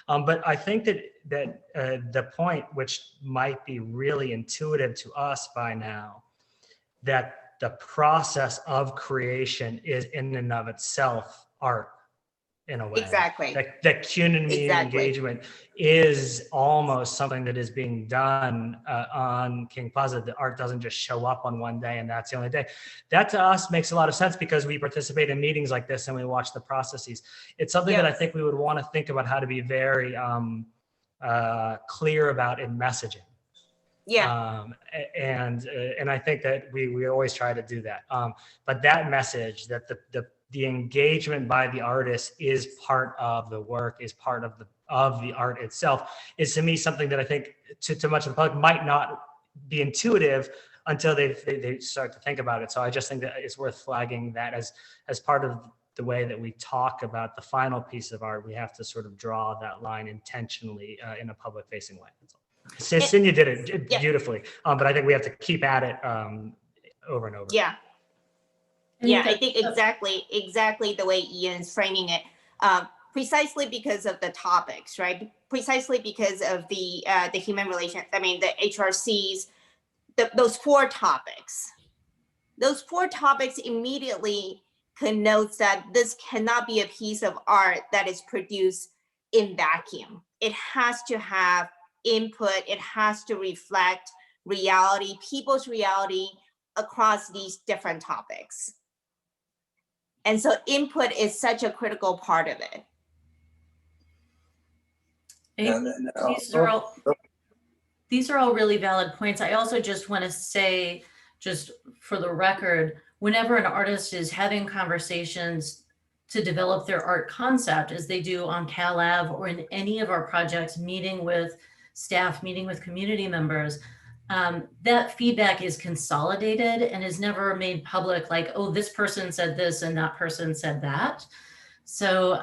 But I think that the point, which might be really intuitive to us by now, that the process of creation is in and of itself art. In a way, Exactly. That community engagement is almost something that is being done on King Plaza. The art doesn't just show up on one day and that's the only day. That to us makes a lot of sense, because we participate in meetings like this and we watch the processes. It's something that I think we would want to think about how to be very clear about in messaging. Yeah. And I think that we always try to do that. But that message that the engagement by the artist is part of the work, is part of the art itself, is to me something that I think to much of the public might not be intuitive until they start to think about it. So I just think that it's worth flagging that as part of the way that we talk about the final piece of art. We have to sort of draw that line intentionally in a public facing way. That's all. Cinya did it beautifully, but I think we have to keep at it over and over. Yeah. Yeah, I think exactly the way Ian's framing it, precisely because of the topics, right? Precisely because of the human relations, I mean, the HRCs, those four topics. Those four topics immediately connotes that this cannot be a piece of art that is produced in vacuum. It has to have input. It has to reflect reality, people's reality across these different topics. And so input is such a critical part of it. These are all really valid points. I also just want to say, just for the record, whenever an artist is having conversations to develop their art concept, as they do on CalAv or in any of our projects, meeting with staff, meeting with community members, that feedback is consolidated and is never made public, like, oh, this person said this and that person said that. So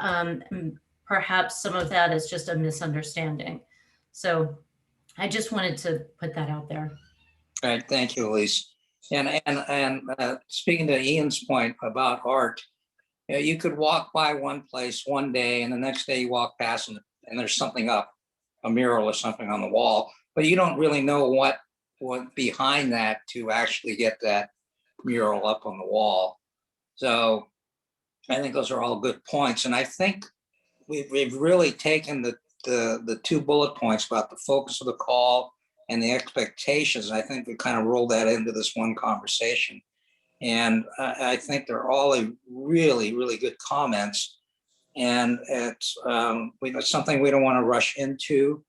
perhaps some of that is just a misunderstanding. So I just wanted to put that out there. All right, thank you, Elise. And speaking to Ian's point about art, you could walk by one place one day and the next day you walk past and there's something up, a mural or something on the wall, but you don't really know what behind that to actually get that mural up on the wall. So I think those are all good points. And I think we've really taken the two bullet points about the focus of the call and the expectations. I think we kind of rolled that into this one conversation. And I think they're all really, really good comments. And it's something we don't want to rush into.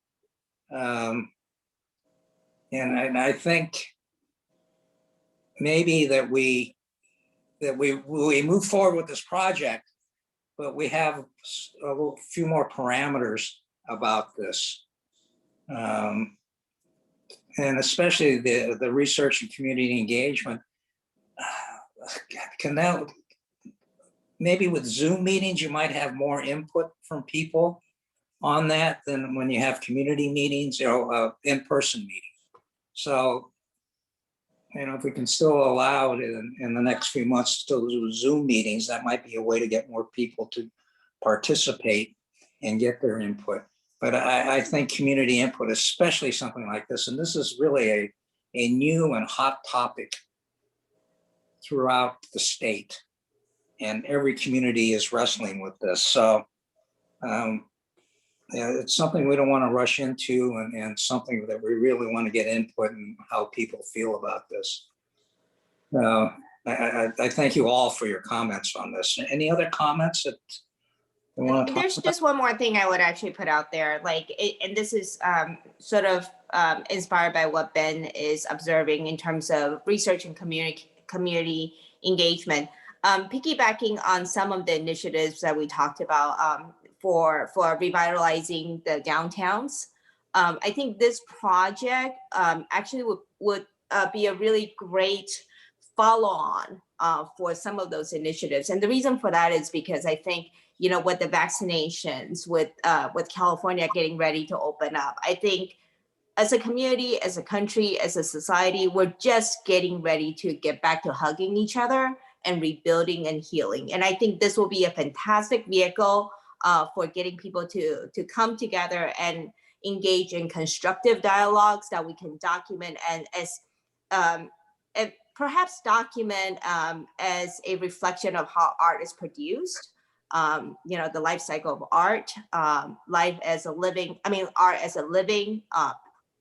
And I think maybe that we move forward with this project, but we have a few more parameters about this. And especially the research and community engagement. Can that, maybe with Zoom meetings, you might have more input from people on that than when you have community meetings, in-person meetings. So, if we can still allow it in the next few months, still do Zoom meetings, that might be a way to get more people to participate and get their input. But I think community input, especially something like this, and this is really a new and hot topic throughout the state, and every community is wrestling with this. So it's something we don't want to rush into, and something that we really want to get input and how people feel about this. I thank you all for your comments on this. Any other comments that you want to talk There's about? just one more thing I would actually put out there, and this is sort of inspired by what Ben is observing in terms of research and community engagement. Piggybacking on some of the initiatives that we talked about for revitalizing the downtowns, I think this project actually would be a really great follow-on for some of those initiatives. And the reason for that is because I think, with the vaccinations, with California getting ready to open up, I think as a community, as a country, as a society, we're just getting ready to get back to hugging each other and rebuilding and healing. And I think this will be a fantastic vehicle for getting people to come together and engage in constructive dialogues that we can document and perhaps document as a reflection of how art is produced. The life cycle of art, art as a living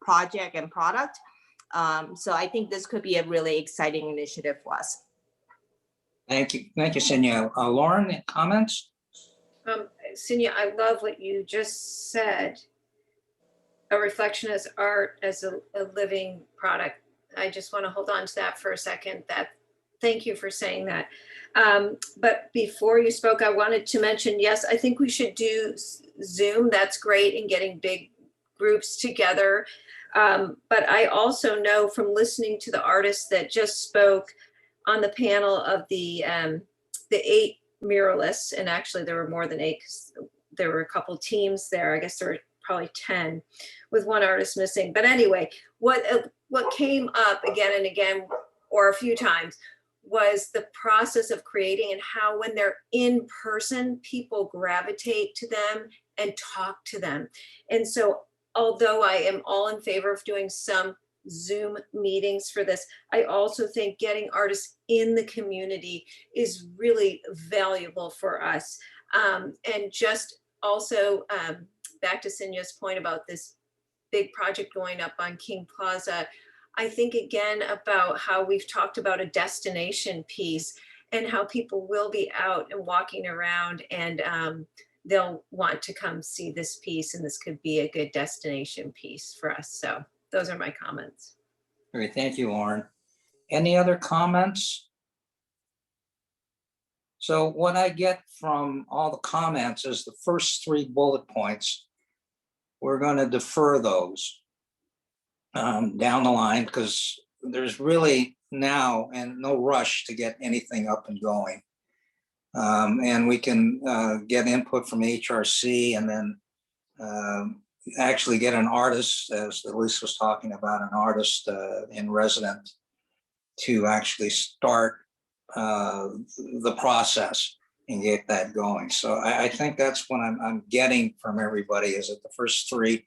project and product. So I think this could be a really exciting initiative for us. Thank you, Senya. Lauren, comments? Senya, I love what you just said. A reflection as art as a living product. I just want to hold on to that for a second. Thank you for saying that. But before you spoke, I wanted to mention, yes, I think we should do Zoom. That's great in getting big groups together. But I also know from listening to the artists that just spoke on the panel of the 8 muralists, and actually there were more than 8 because there were a couple teams there. I guess there were probably 10 with one artist missing. But anyway, what came up again and again, or a few times, was the process of creating and how when they're in person, people gravitate to them and talk to them. And so although I am all in favor of doing some Zoom meetings for this, I also think getting artists in the community is really valuable for us. And just also back to Senya's point about this big project going up on King Plaza, I think again about how we've talked about a destination piece and how people will be out and walking around and they'll want to come see this piece, and this could be a good destination piece for us. So those are my comments. Great, thank you, Lauren. Any other comments? So what I get from all the comments is the first 3 bullet points. We're going to defer those down the line because there's really now and no rush to get anything up and going. And we can get input from HRC and then actually get an artist, as Elise was talking about, an artist in resident to actually start the process and get that going. So I think that's what I'm getting from everybody, is that the first 3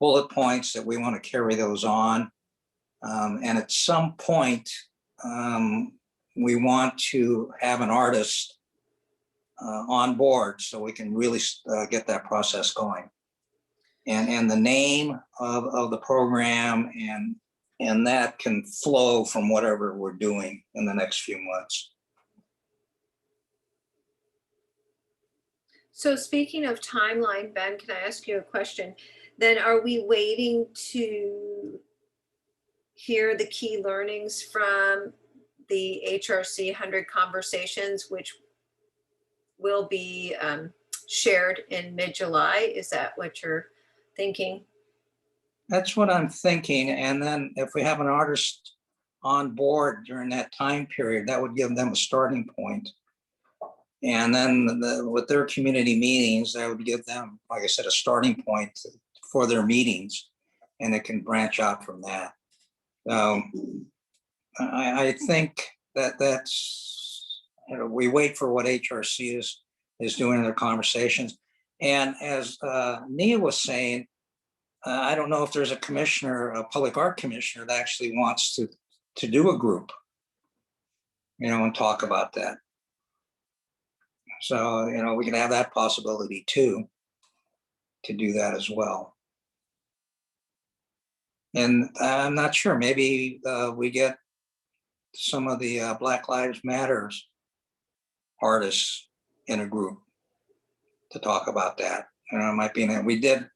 bullet points that we want to carry those on. And at some point, we want to have an artist on board so we can really get that process going. And the name of the program and that can flow from whatever we're doing in the next few months. So speaking of timeline, Ben, can I ask you a question? Then are we waiting to hear the key learnings from the HRC 100 conversations, which will be shared in mid-July? Is that what you're thinking? That's what I'm thinking. And then if we have an artist on board during that time period, that would give them a starting point. And then with their community meetings, that would give them, like I said, a starting point for their meetings, and it can branch out from that. So I think that's, we wait for what HRC is doing in their conversations. And as Nia was saying, I don't know if there's a commissioner, a public art commissioner that actually wants to do a group, and talk about that. So, we can have that possibility too, to do that as well. And I'm not sure, maybe we get some of the Black Lives Matters artists in a group to talk about that. It might be, we did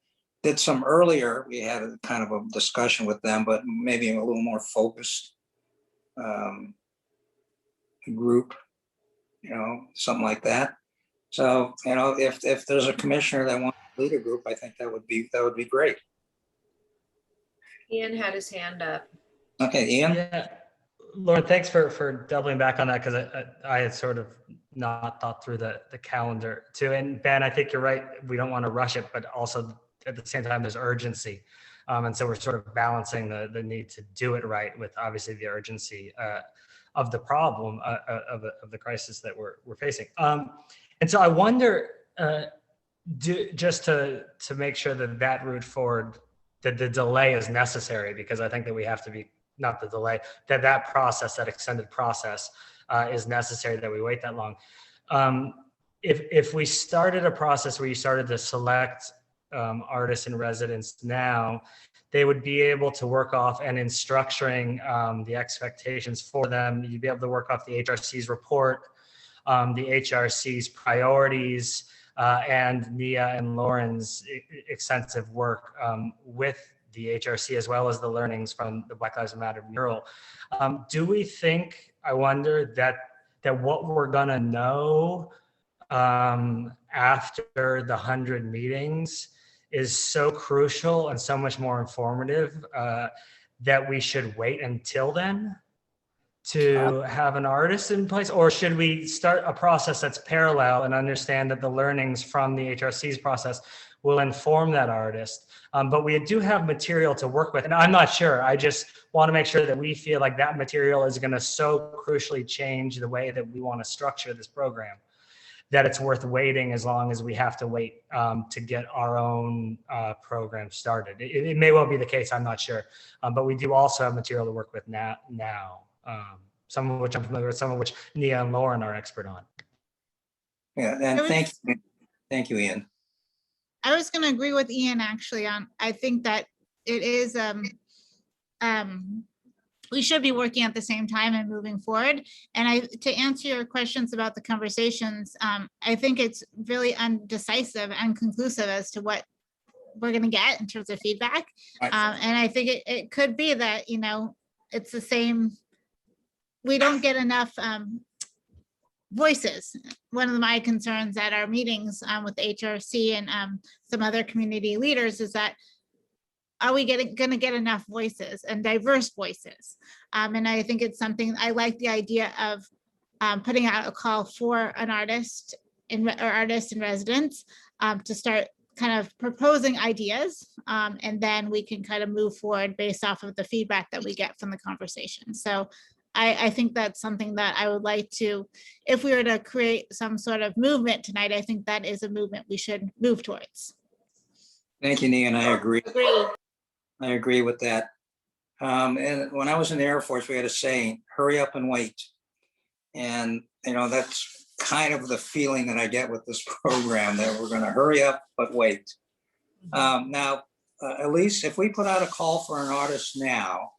some earlier, we had a kind of a discussion with them, but maybe a little more focused group, something like that. So, if there's a commissioner that wants to lead a group, I think that would be great. Ian had his hand up. Okay, Ian? Yeah, Lauren, thanks for doubling back on that, because I had sort of not thought through the calendar too. And Ben, I think you're right. We don't want to rush it, but also at the same time, there's urgency. And so we're sort of balancing the need to do it right with obviously the urgency of the problem of the crisis that we're facing. And so I wonder, just to make sure that route forward, that the delay is necessary, because I think that we have to be, not the delay, that process, that extended process is necessary, that we wait that long. If we started a process where you started to select artists in residence now, they would be able to work off, and in structuring the expectations for them, you'd be able to work off the HRC's report, the HRC's priorities, and Nia and Lauren's extensive work with the HRC, as well as the learnings from the Black Lives Matter mural. Do we think, I wonder, that what we're gonna know after the 100 meetings is so crucial and so much more informative that we should wait until then to have an artist in place? Or should we start a process that's parallel and understand that the learnings from the HRC's process will inform that artist? But we do have material to work with, and I'm not sure. I just want to make sure that we feel like that material is going to so crucially change the way that we want to structure this program, that it's worth waiting as long as we have to wait to get our own program started. It may well be the case, I'm not sure. But we do also have material to work with now. Some of which I'm familiar with, some of which Nia and Lauren are expert on. Yeah, and thank you, Ian. I was going to agree with Ian actually on, I think that it is, we should be working at the same time and moving forward. And to answer your questions about the conversations, I think it's really undecisive and conclusive as to what we're going to get in terms of feedback. Right. And I think it could be that, it's the same, we don't get enough voices. One of my concerns at our meetings with HRC and some other community leaders is that, are we going to get enough voices and diverse voices? And I think it's something, I like the idea of putting out a call for an artist or artist in residence to start kind of proposing ideas, and then we can kind of move forward based off of the feedback that we get from the conversation. So I think that's something that I would like to, if we were to create some sort of movement tonight, I think that is a movement we should move towards. Thank you, Nia, and I agree. I agree with that. And when I was in the Air Force, we had a saying, hurry up and wait. And, that's kind of the feeling that I get with this program, that we're gonna hurry up, but wait. Now, Elise, if we put out a call for an artist now,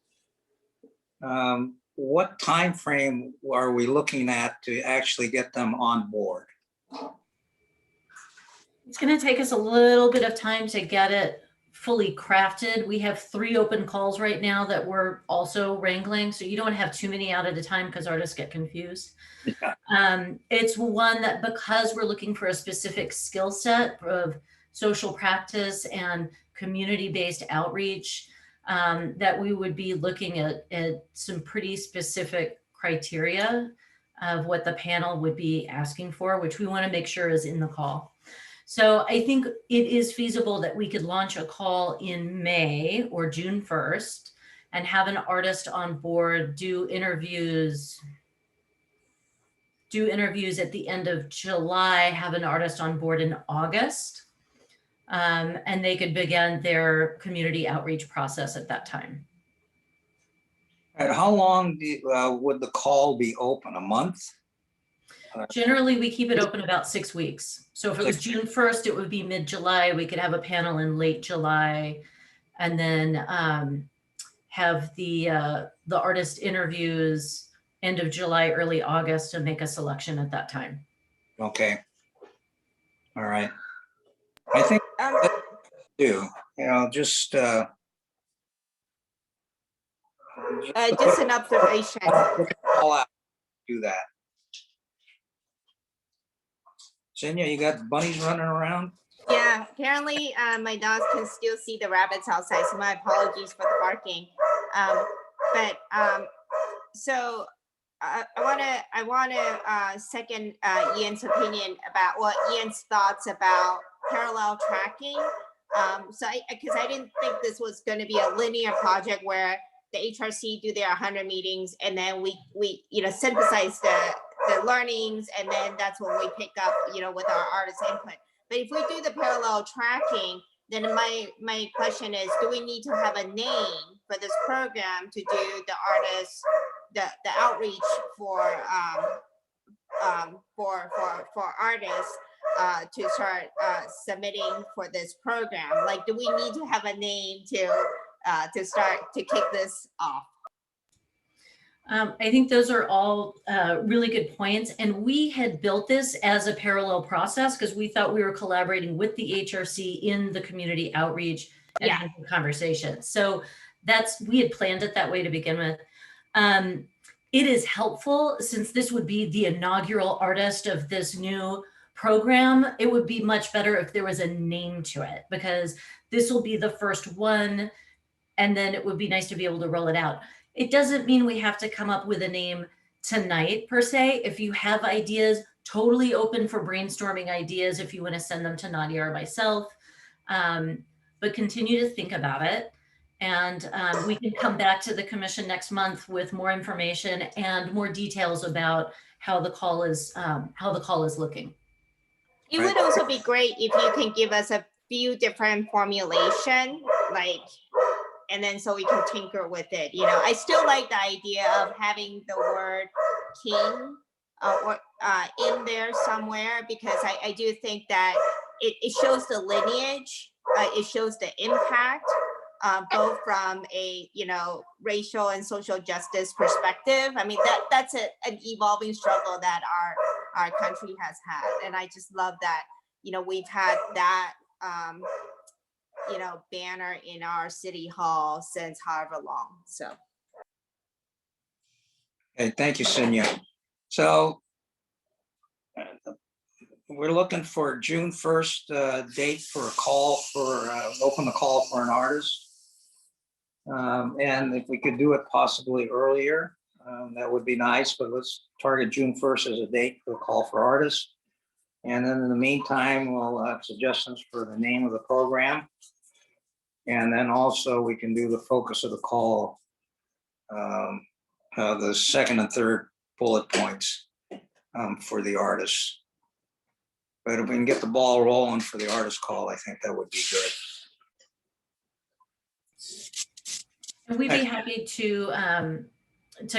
what time frame are we looking at to actually get them on board? It's going to take us a little bit of time to get it fully crafted. We have 3 open calls right now that we're also wrangling. So you don't have too many out at a time because artists get confused. Yeah. It's one that, because we're looking for a specific skill set of social practice and community-based outreach, that we would be looking at some pretty specific criteria of what the panel would be asking for, which we want to make sure is in the call. So I think it is feasible that we could launch a call in May or June 1st and have an artist on board, do interviews at the end of July, have an artist on board in August, and they could begin their community outreach process at that time. And how long would the call be open? A month? Generally, we keep it open about 6 weeks. So if it was 6 June 1st, it would be mid-July. We could have a panel in late July, and then have the artist interviews end of July, early August, and make a selection at that time. Okay. All right. I think do, just Just an observation. all out, do that. Xenia, you got bunnies running around? Yeah, apparently my dogs can still see the rabbits outside, so my apologies for the barking. So I want to second Ian's opinion about what Ian's thoughts about parallel tracking. Because I didn't think this was going to be a linear project where the HRC do their 100 meetings and then we synthesize the learnings, and then that's when we pick up with our artist input. But if we do the parallel tracking, then my question is, do we need to have a name for this program to do the artist, the outreach for artists to start submitting for this program? Like, do we need to have a name to start to kick this off? I think those are all really good points. And we had built this as a parallel process because we thought we were collaborating with the HRC in the community outreach and having conversations. So we had planned it that way to begin with. It is helpful, since this would be the inaugural artist of this new program. It would be much better if there was a name to it, because this will be the first one, and then it would be nice to be able to roll it out. It doesn't mean we have to come up with a name tonight per se. If you have ideas, totally open for brainstorming ideas if you want to send them to Nadia or myself, but continue to think about it. And we can come back to the commission next month with more information and more details about how the call is looking. It would also be great if you can give us a few different formulation, and then so we can tinker with it. I still like the idea of having the word king in there somewhere, because I do think that it shows the lineage, it shows the impact, both from a racial and social justice perspective. I mean, that's an evolving struggle that our country has had, and I just love that we've had that banner in our city hall since however long. So Okay, thank you, Xenia. So we're looking for June 1st date for a call for open the call for an artist. And if we could do it possibly earlier, that would be nice, but let's target June 1st as a date for the call for artists. And then in the meantime, we'll have suggestions for the name of the program. And then also we can do the focus of the call, the second and third bullet points for the artists. But if we can get the ball rolling for the artist call, I think that would be good. And we'd be happy to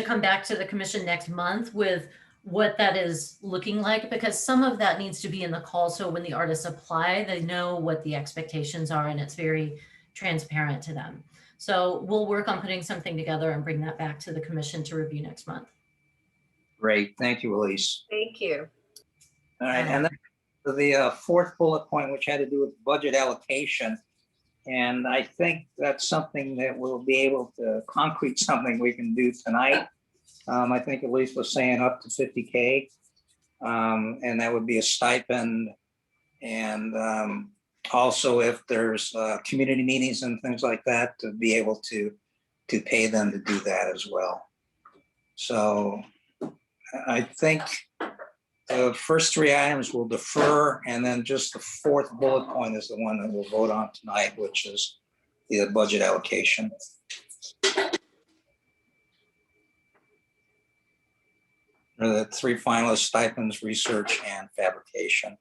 come back to the commission next month with what that is looking like, because some of that needs to be in the call. So when the artists apply, they know what the expectations are and it's very transparent to them. So we'll work on putting something together and bring that back to the commission to review next month. Great, thank you, Elise. Thank you. All right, and then the fourth bullet point, which had to do with budget allocation. And I think that's something that we'll be able to concrete something we can do tonight. I think Elise was saying up to 50K. And that would be a stipend. And also if there's community meetings and things like that, to be able to pay them to do that as well. So I think the first three items will defer, and then just the fourth bullet point is the one that we'll vote on tonight, which is the budget allocation. The three finalist stipends, research, and fabrication.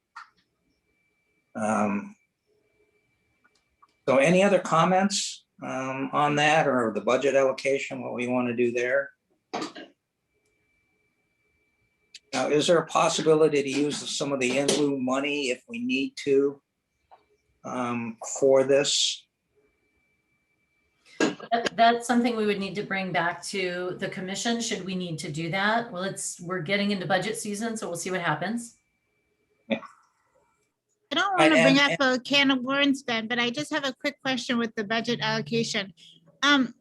So any other comments on that, or the budget allocation, what we want to do there? Now, is there a possibility to use some of the in lieu money if we need to for this? That's something we would need to bring back to the commission. Should we need to do that? Well, we're getting into budget season, so we'll see what happens. I don't want to bring up a can of worms, Ben, but I just have a quick question with the budget allocation. I'm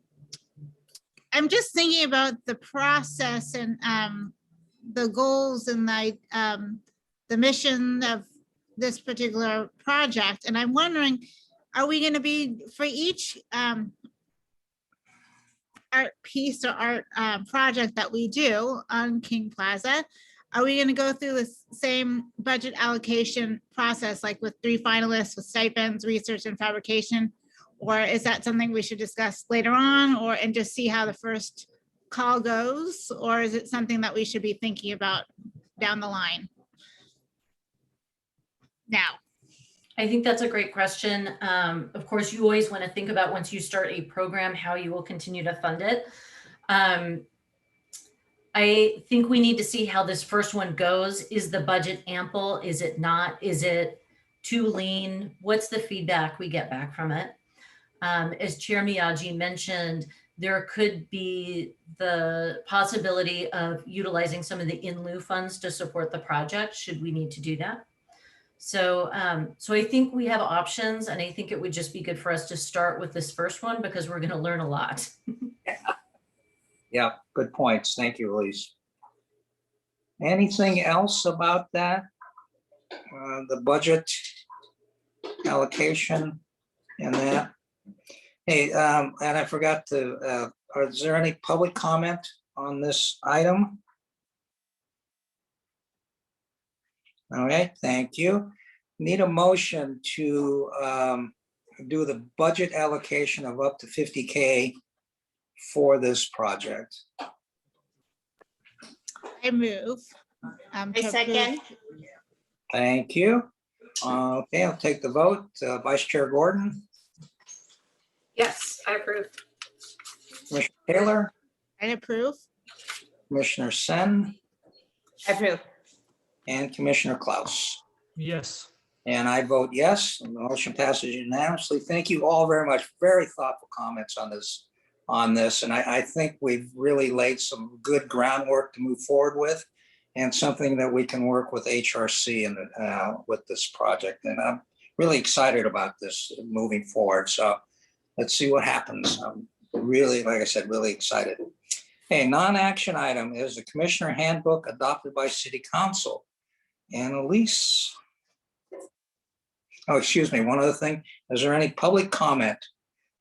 just thinking about the process and the goals and the mission of this particular project. And I'm wondering, are we going to be for each art piece or art project that we do on King Plaza, are we going to go through the same budget allocation process, like with three finalists with stipends, research, and fabrication? Or is that something we should discuss later on, and just see how the first call goes? Or is it something that we should be thinking about down the line now? I think that's a great question. Of course, you always want to think about, once you start a program, how you will continue to fund it. I think we need to see how this first one goes. Is the budget ample? Is it not? Is it too lean? What's the feedback we get back from it? As Chair Miyagi mentioned, there could be the possibility of utilizing some of the in lieu funds to support the project, should we need to do that. So I think we have options, and I think it would just be good for us to start with this first one, because we're going to learn a lot. Yeah, good points. Thank you, Elise. Anything else about that? The budget allocation and that? Hey, and I forgot to, is there any public comment on this item? All right, thank you. Need a motion to do the budget allocation of up to 50K for this project. I move. I to second. approve. Thank you. Okay, I'll take the vote. Vice Chair Gordon, Yes, I approve. Commissioner Taylor, I approve. Commissioner Sen, Approve. and Commissioner Klaus. Yes. And I vote yes, and the motion passes unanimously. Thank you all very much. Very thoughtful comments on this. And I think we've really laid some good groundwork to move forward with, and something that we can work with HRC and with this project. And I'm really excited about this moving forward. So let's see what happens. I'm really, like I said, really excited. A non-action item is the Commissioner Handbook adopted by City Council. And Elise, oh, excuse me, one other thing. Is there any public comment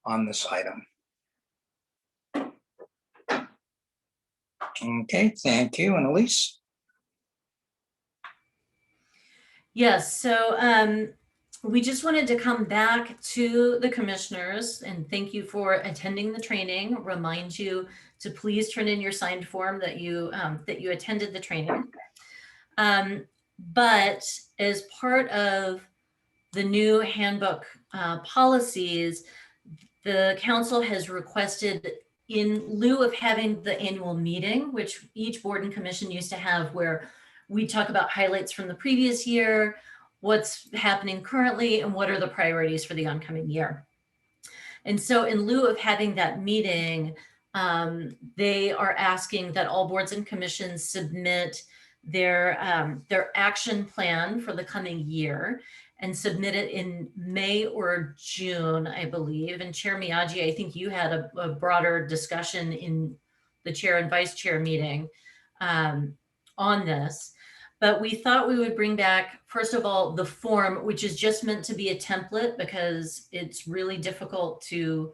on this item? Okay, thank you. And Elise? Yes, so we just wanted to come back to the commissioners and thank you for attending the training. Remind you to please turn in your signed form that you attended the training. But as part of the new handbook policies, the council has requested in lieu of having the annual meeting, which each board and commission used to have, where we talk about highlights from the previous year, what's happening currently, and what are the priorities for the oncoming year. And so in lieu of having that meeting, they are asking that all boards and commissions submit their action plan for the coming year and submit it in May or June, I believe. And Chair Miyagi, I think you had a broader discussion in the chair and vice chair meeting on this. But we thought we would bring back, first of all, the form, which is just meant to be a template because it's really difficult to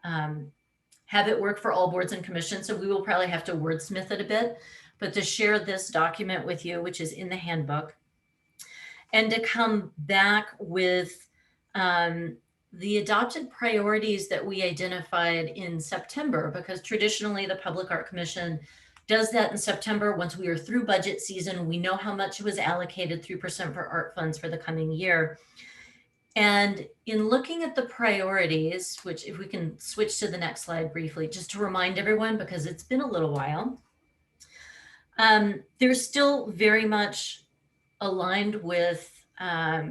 have it work for all boards and commissions. So we will probably have to wordsmith it a bit, but to share this document with you, which is in the handbook, and to come back with the adopted priorities that we identified in September, because traditionally the Public Art Commission does that in September. Once we are through budget season, we know how much was allocated, 3% for art funds for the coming year. And in looking at the priorities, which if we can switch to the next slide briefly, just to remind everyone, because it's been a little while, they're still very much aligned with a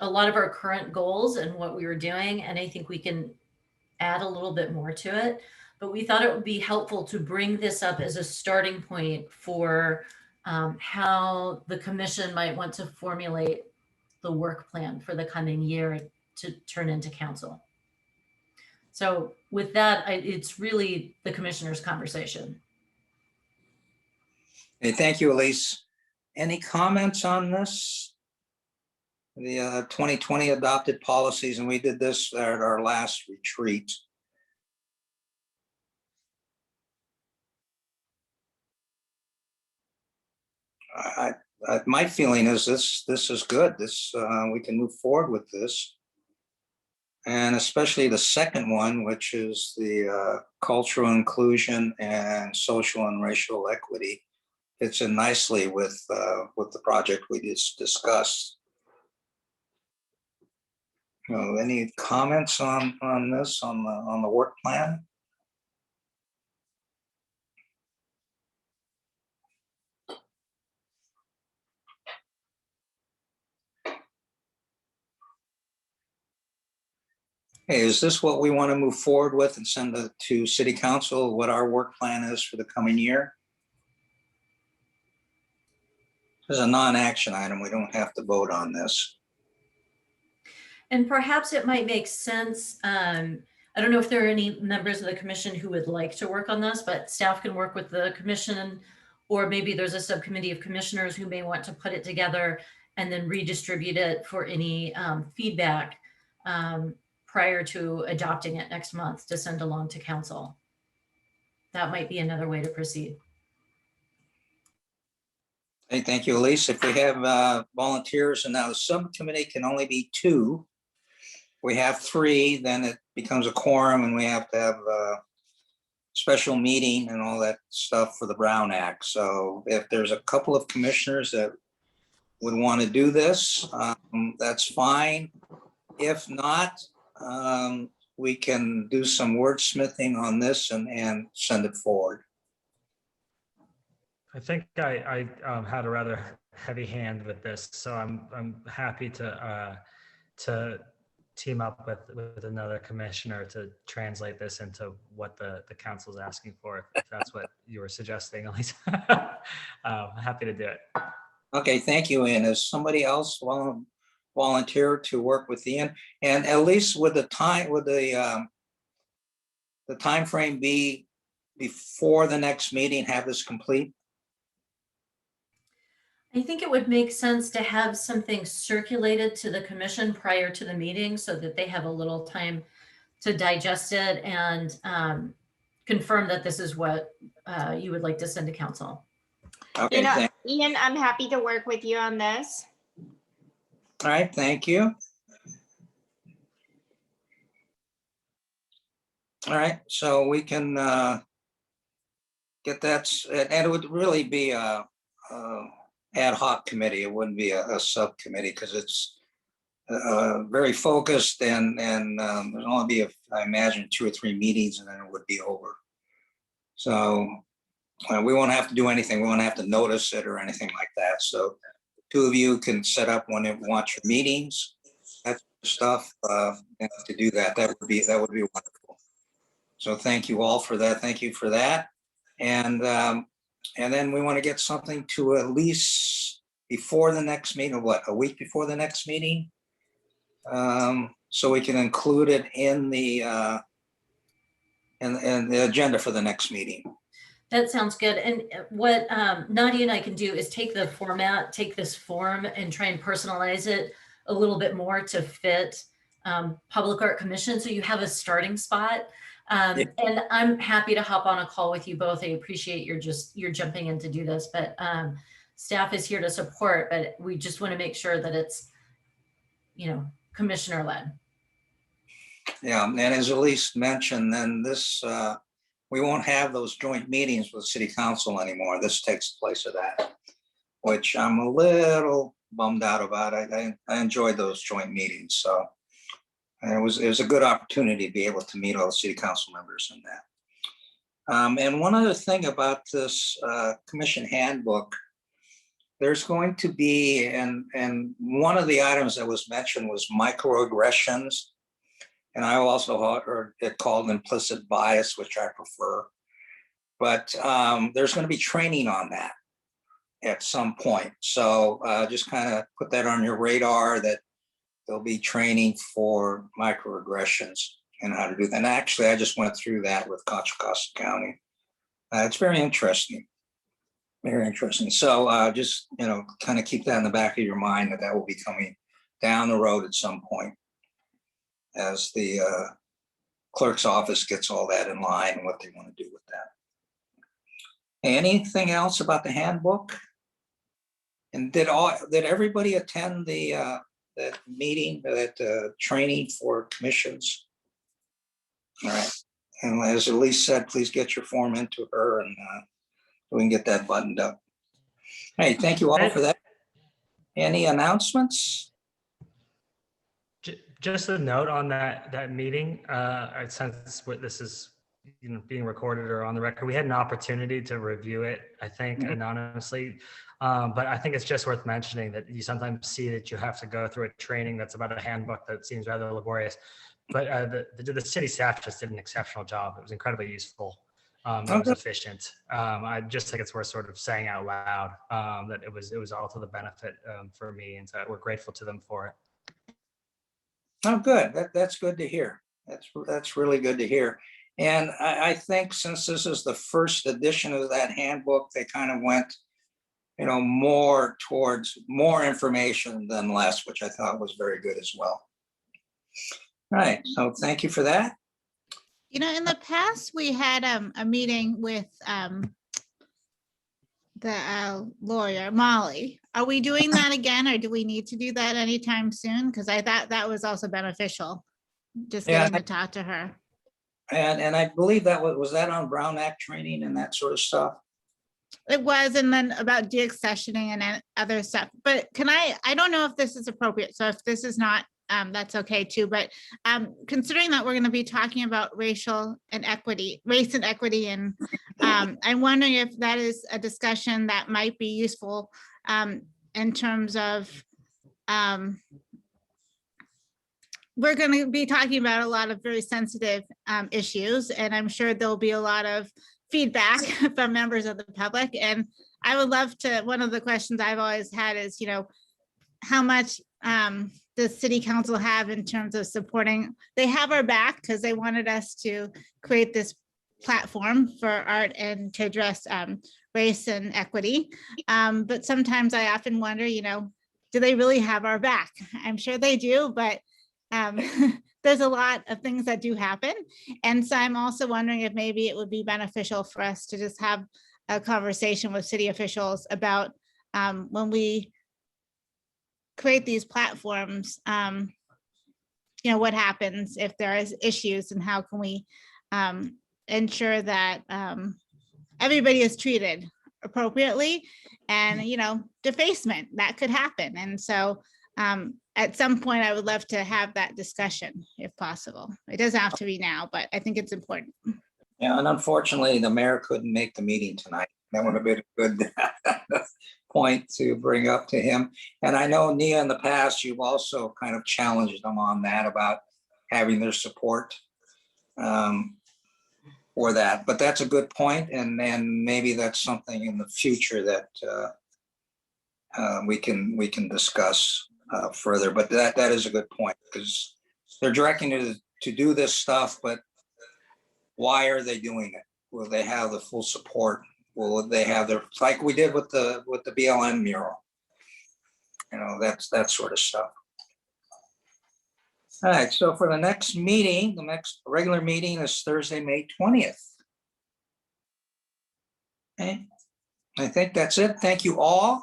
lot of our current goals and what we were doing. And I think we can add a little bit more to it. But we thought it would be helpful to bring this up as a starting point for how the commission might want to formulate the work plan for the coming year to turn into council. So with that, it's really the commissioner's conversation. Hey, thank you, Elise. Any comments on this? The 2020 adopted policies, and we did this at our last retreat. My feeling is this is good. We can move forward with this. And especially the second one, which is the cultural inclusion and social and racial equity, fits in nicely with the project we just discussed. Any comments on this, on the work plan? Hey, is this what we want to move forward with and send it to City Council, what our work plan is for the coming year? This is a non-action item. We don't have to vote on this. And perhaps it might make sense. I don't know if there are any members of the commission who would like to work on this, but staff can work with the commission, or maybe there's a subcommittee of commissioners who may want to put it together and then redistribute it for any feedback prior to adopting it next month to send along to council. That might be another way to proceed. Hey, thank you, Elise. If we have volunteers, and now the subcommittee can only be 2. We have 3, then it becomes a quorum and we have to have a special meeting and all that stuff for the Brown Act. So if there's a couple of commissioners that would want to do this, that's fine. If not, we can do some wordsmithing on this and send it forward. I think I had a rather heavy hand with this, so I'm happy to team up with another commissioner to translate this into what the council's asking for, if that's what you were suggesting, Elise. I'm happy to do it. Okay, thank you. And is somebody else volunteer to work with Ian? And at least would the time frame be before the next meeting, have this complete? I think it would make sense to have something circulated to the commission prior to the meeting so that they have a little time to digest it and confirm that this is what you would like to send to council. Okay, Ian, I'm happy to work with you on this. all right, thank you. All right, so we can get that, and it would really be a ad hoc committee. It wouldn't be a subcommittee because it's very focused and there'll only be, I imagine, 2 or 3 meetings and then it would be over. So we won't have to do anything. We won't have to notice it or anything like that. So two of you can set up when you want your meetings, that stuff, to do that. That would be wonderful. So thank you all for that. Thank you for that. And then we want to get something to at least before the next meeting, or what, a week before the next meeting? So we can include it in the agenda for the next meeting. That sounds good. And what Nadia and I can do is take the format, take this form and try and personalize it a little bit more to fit Public Art Commission. So you have a starting spot. And I'm happy to hop on a call with you both. I appreciate you're jumping in to do this, but staff is here to support, but we just want to make sure that it's, commissioner led. Yeah, and as Elise mentioned, then this, we won't have those joint meetings with city council anymore. This takes the place of that, which I'm a little bummed out about. I enjoyed those joint meetings, so it was a good opportunity to be able to meet all the city council members in that. And one other thing about this commission handbook, there's going to be, and one of the items that was mentioned was microaggressions. And I also heard it called implicit bias, which I prefer. But there's going to be training on that at some point. So just kind of put that on your radar that there'll be training for microaggressions and how to do that. And actually, I just went through that with Contra Costa County. It's very interesting. Very interesting. So just, kind of keep that in the back of your mind that will be coming down the road at some point as the clerk's office gets all that in line and what they want to do with that. Anything else about the handbook? And did everybody attend the that meeting, that training for commissions? All right. And as Elise said, please get your form into her and we can get that buttoned up. Hey, thank you all for that. Any announcements? Just a note on that meeting, since this is being recorded or on the record, we had an opportunity to review it, I think, anonymously. But I think it's just worth mentioning that you sometimes see that you have to go through a training that's about a handbook that seems rather laborious. But the city staff just did an exceptional job. It was incredibly useful. It was efficient. I just think it's worth sort of saying out loud that it was all to the benefit for me, and so we're grateful to them for it. Oh, good. That's good to hear. That's really good to hear. And I think since this is the first edition of that handbook, they kind of went, more towards more information than less, which I thought was very good as well. All right. So thank you for that. In the past, we had a meeting with the lawyer, Molly. Are we doing that again, or do we need to do that anytime soon? Because I thought that was also beneficial, just getting to talk to her. And I believe that was that on Brown Act training and that sort of stuff. It was, and then about deaccessioning and other stuff. But I don't know if this is appropriate. So if this is not, that's okay too. But considering that we're going to be talking about race and equity, and I'm wondering if that is a discussion that might be useful in terms of we're going to be talking about a lot of very sensitive issues, and I'm sure there'll be a lot of feedback from members of the public. And I would love to, one of the questions I've always had is, how much does city council have in terms of supporting? They have our back because they wanted us to create this platform for art and to address race and equity. But sometimes I often wonder, do they really have our back? I'm sure they do, but there's a lot of things that do happen. And so I'm also wondering if maybe it would be beneficial for us to just have a conversation with city officials about when we create these platforms, what happens if there is issues, and how can we ensure that everybody is treated appropriately, and defacement that could happen. And so at some point, I would love to have that discussion if possible. It doesn't have to be now, but I think it's important. Yeah, and unfortunately, the mayor couldn't make the meeting tonight. That would have been a good point to bring up to him. And I know, Nia, in the past, you've also kind of challenged them on that about having their support for that. But that's a good point, and then maybe that's something in the future that we can discuss further. But that is a good point, because they're directing you to do this stuff, but why are they doing it? Will they have the full support? Will they have their, like we did with the BLM mural? You know, that's that sort of stuff. All right, so for the next meeting, the next regular meeting is Thursday, May 20th. Okay, I think that's it. Thank you all.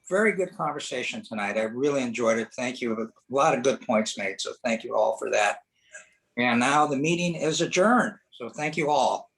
Very good conversation tonight. I really enjoyed it. Thank you. A lot of good points made, so thank you all for that. And now the meeting is adjourned. So thank you all.